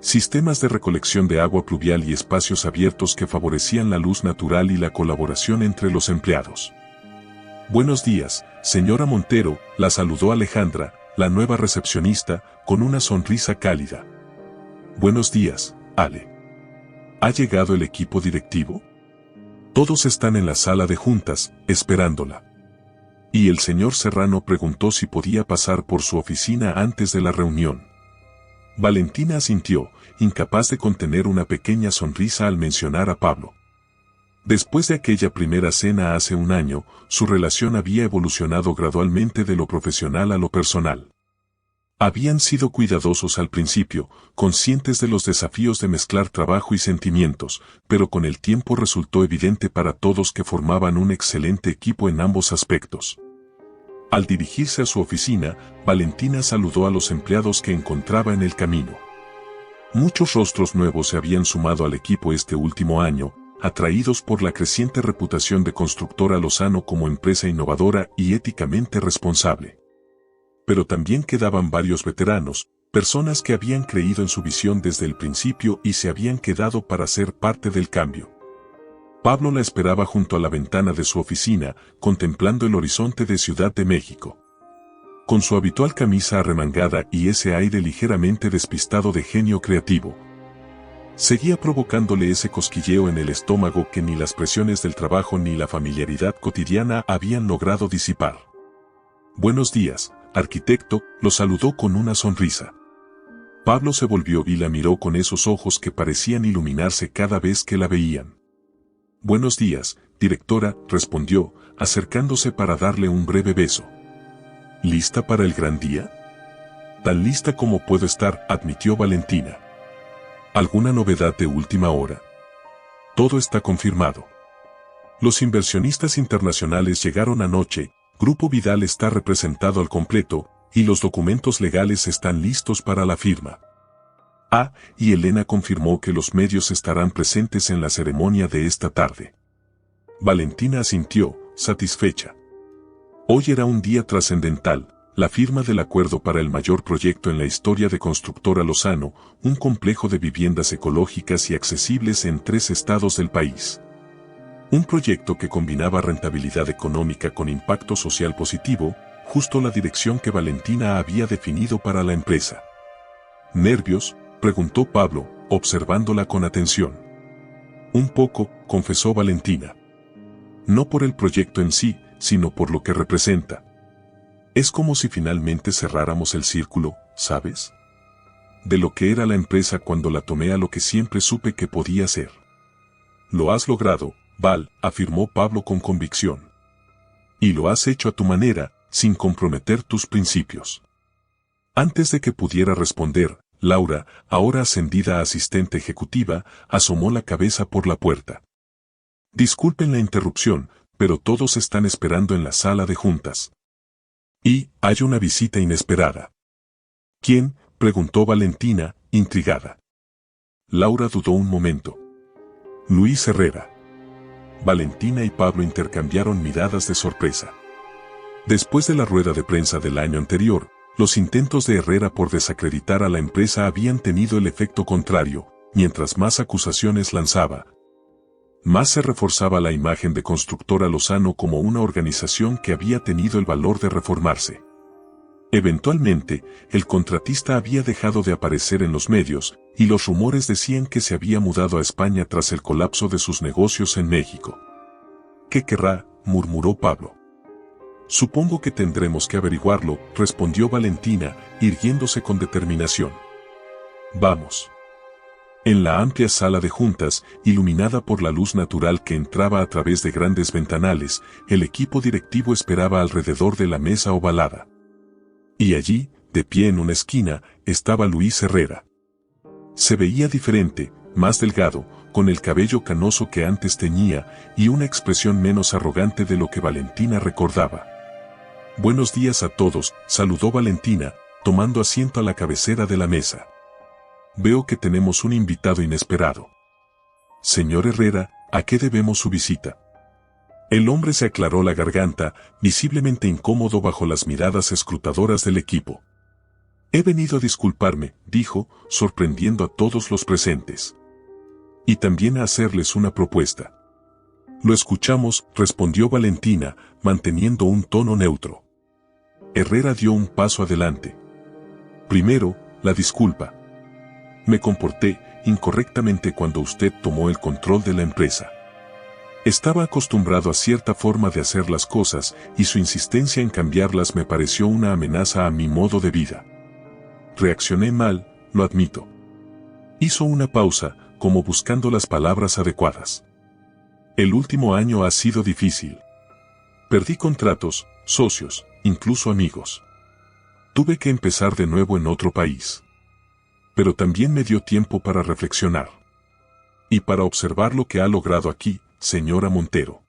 sistemas de recolección de agua pluvial y espacios abiertos que favorecían la luz natural y la colaboración entre los empleados. Buenos días, señora Montero, la saludó Alejandra, la nueva recepcionista, con una sonrisa cálida. Buenos días, Ale. ¿Ha llegado el equipo directivo? Todos están en la sala de juntas, esperándola. Y el señor Serrano preguntó si podía pasar por su oficina antes de la reunión. Valentina asintió, incapaz de contener una pequeña sonrisa al mencionar a Pablo. Después de aquella primera cena hace un año, su relación había evolucionado gradualmente de lo profesional a lo personal. Habían sido cuidadosos al principio, conscientes de los desafíos de mezclar trabajo y sentimientos, pero con el tiempo resultó evidente para todos que formaban un excelente equipo en ambos aspectos. Al dirigirse a su oficina, Valentina saludó a los empleados que encontraba en el camino. Muchos rostros nuevos se habían sumado al equipo este último año, atraídos por la creciente reputación de Constructora Lozano como empresa innovadora y éticamente responsable. Pero también quedaban varios veteranos, personas que habían creído en su visión desde el principio y se habían quedado para ser parte del cambio. Pablo la esperaba junto a la ventana de su oficina, contemplando el horizonte de Ciudad de México. Con su habitual camisa arremangada y ese aire ligeramente despistado de genio creativo, seguía provocándole ese cosquilleo en el estómago que ni las presiones del trabajo ni la familiaridad cotidiana habían logrado disipar. Buenos días, arquitecto, lo saludó con una sonrisa. Pablo se volvió y la miró con esos ojos que parecían iluminarse cada vez que la veían. Buenos días, directora, respondió, acercándose para darle un breve beso. ¿Lista para el gran día? Tan lista como puedo estar, admitió Valentina. ¿Alguna novedad de última hora? Todo está confirmado. Los inversionistas internacionales llegaron anoche, Grupo Vidal está representado al completo, y los documentos legales están listos para la firma. Y Elena confirmó que los medios estarán presentes en la ceremonia de esta tarde. Valentina asintió, satisfecha. Hoy era un día trascendental, la firma del acuerdo para el mayor proyecto en la historia de Constructora Lozano, un complejo de viviendas ecológicas y accesibles en 3 estados del país. Un proyecto que combinaba rentabilidad económica con impacto social positivo, justo la dirección que Valentina había definido para la empresa. ¿Nervios?, preguntó Pablo, observándola con atención. Un poco, confesó Valentina. No por el proyecto en sí, sino por lo que representa. Es como si finalmente cerráramos el círculo, ¿sabes? De lo que era la empresa cuando la tomé a lo que siempre supe que podía ser. Lo has logrado, Val, afirmó Pablo con convicción. Y lo has hecho a tu manera, sin comprometer tus principios. Antes de que pudiera responder, Laura, ahora ascendida a asistente ejecutiva, asomó la cabeza por la puerta. Disculpen la interrupción, pero todos están esperando en la sala de juntas. Y hay una visita inesperada. ¿Quién?, preguntó Valentina, intrigada. Laura dudó un momento. Luis Herrera. Valentina y Pablo intercambiaron miradas de sorpresa. Después de la rueda de prensa del año anterior, los intentos de Herrera por desacreditar a la empresa habían tenido el efecto contrario. Mientras más acusaciones lanzaba, más se reforzaba la imagen de Constructora Lozano como una organización que había tenido el valor de reformarse. Eventualmente, el contratista había dejado de aparecer en los medios, y los rumores decían que se había mudado a España tras el colapso de sus negocios en México. ¿Qué querrá?, murmuró Pablo. Supongo que tendremos que averiguarlo, respondió Valentina, irguiéndose con determinación. Vamos. En la amplia sala de juntas, iluminada por la luz natural que entraba a través de grandes ventanales, el equipo directivo esperaba alrededor de la mesa ovalada. Y allí, de pie en una esquina, estaba Luis Herrera. Se veía diferente, más delgado, con el cabello canoso que antes tenía, y una expresión menos arrogante de lo que Valentina recordaba. Buenos días a todos, saludó Valentina, tomando asiento a la cabecera de la mesa. Veo que tenemos un invitado inesperado. Señor Herrera, ¿a qué debemos su visita? El hombre se aclaró la garganta, visiblemente incómodo bajo las miradas escrutadoras del equipo. He venido a disculparme, dijo, sorprendiendo a todos los presentes. Y también a hacerles una propuesta. Lo escuchamos, respondió Valentina, manteniendo un tono neutro. Herrera dio un paso adelante. Primero, la disculpa. Me comporté incorrectamente cuando usted tomó el control de la empresa. Estaba acostumbrado a cierta forma de hacer las cosas y su insistencia en cambiarlas me pareció una amenaza a mi modo de vida. Reaccioné mal, lo admito. Hizo una pausa, como buscando las palabras adecuadas. El último año ha sido difícil. Perdí contratos, socios, incluso amigos. Tuve que empezar de nuevo en otro país. Pero también me dio tiempo para reflexionar. Y para observar lo que ha logrado aquí, señora Montero.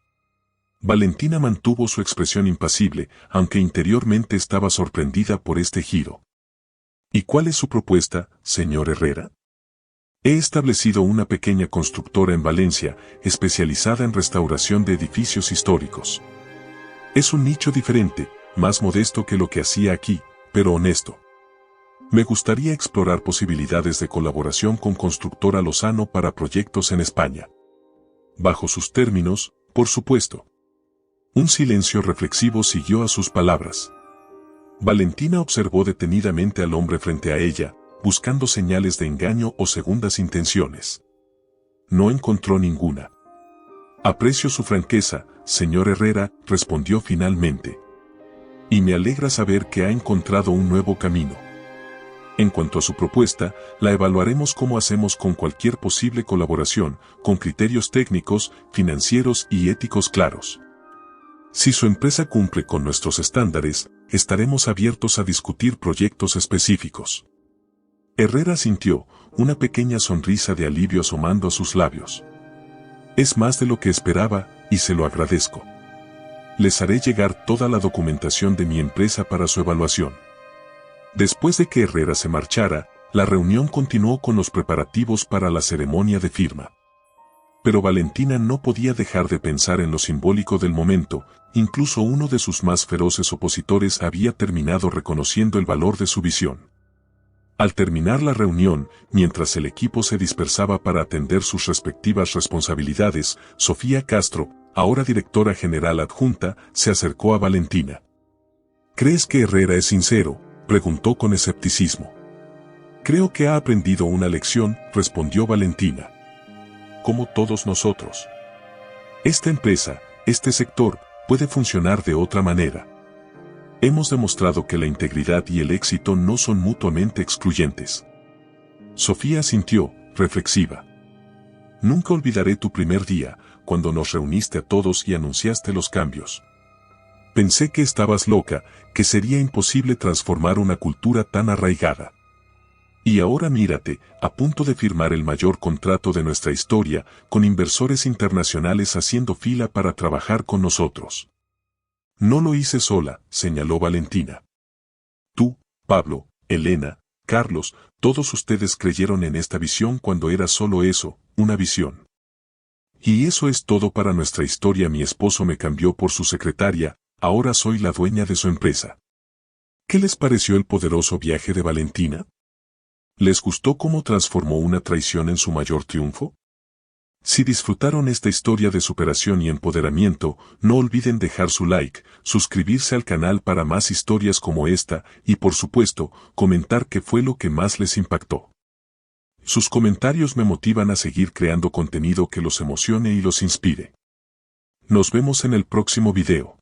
Valentina mantuvo su expresión impasible, aunque interiormente estaba sorprendida por este giro. ¿Y cuál es su propuesta, señor Herrera? He establecido una pequeña constructora en Valencia, especializada en restauración de edificios históricos. Es un nicho diferente, más modesto que lo que hacía aquí, pero honesto. Me gustaría explorar posibilidades de colaboración con Constructora Lozano para proyectos en España. Bajo sus términos, por supuesto. Un silencio reflexivo siguió a sus palabras. Valentina observó detenidamente al hombre frente a ella, buscando señales de engaño o segundas intenciones. No encontró ninguna. Aprecio su franqueza, señor Herrera, respondió finalmente. Y me alegra saber que ha encontrado un nuevo camino. En cuanto a su propuesta, la evaluaremos como hacemos con cualquier posible colaboración, con criterios técnicos, financieros y éticos claros. Si su empresa cumple con nuestros estándares, estaremos abiertos a discutir proyectos específicos. Herrera sintió una pequeña sonrisa de alivio asomando a sus labios. Es más de lo que esperaba, y se lo agradezco. Les haré llegar toda la documentación de mi empresa para su evaluación. Después de que Herrera se marchara, la reunión continuó con los preparativos para la ceremonia de firma. Pero Valentina no podía dejar de pensar en lo simbólico del momento, incluso uno de sus más feroces opositores había terminado reconociendo el valor de su visión. Al terminar la reunión, mientras el equipo se dispersaba para atender sus respectivas responsabilidades, Sofía Castro, ahora directora general adjunta, se acercó a Valentina. ¿Crees que Herrera es sincero?, preguntó con escepticismo. Creo que ha aprendido una lección, respondió Valentina. Como todos nosotros. Esta empresa, este sector, puede funcionar de otra manera. Hemos demostrado que la integridad y el éxito no son mutuamente excluyentes. Sofía asintió, reflexiva. Nunca olvidaré tu primer día, cuando nos reuniste a todos y anunciaste los cambios. Pensé que estabas loca, que sería imposible transformar una cultura tan arraigada. Y ahora mírate, a punto de firmar el mayor contrato de nuestra historia, con inversores internacionales haciendo fila para trabajar con nosotros. No lo hice sola, señaló Valentina. Tú, Pablo, Elena, Carlos, todos ustedes creyeron en esta visión cuando era solo eso, una visión. Y eso es todo para nuestra historia. Mi esposo me cambió por su secretaria, ahora soy la dueña de su empresa. ¿Qué les pareció el poderoso viaje de Valentina? ¿Les gustó cómo transformó una traición en su mayor triunfo? Si disfrutaron esta historia de superación y empoderamiento, no olviden dejar su like, suscribirse al canal para más historias como esta y por supuesto, comentar qué fue lo que más les impactó. Sus comentarios me motivan a seguir creando contenido que los emocione y los inspire. Nos vemos en el próximo video.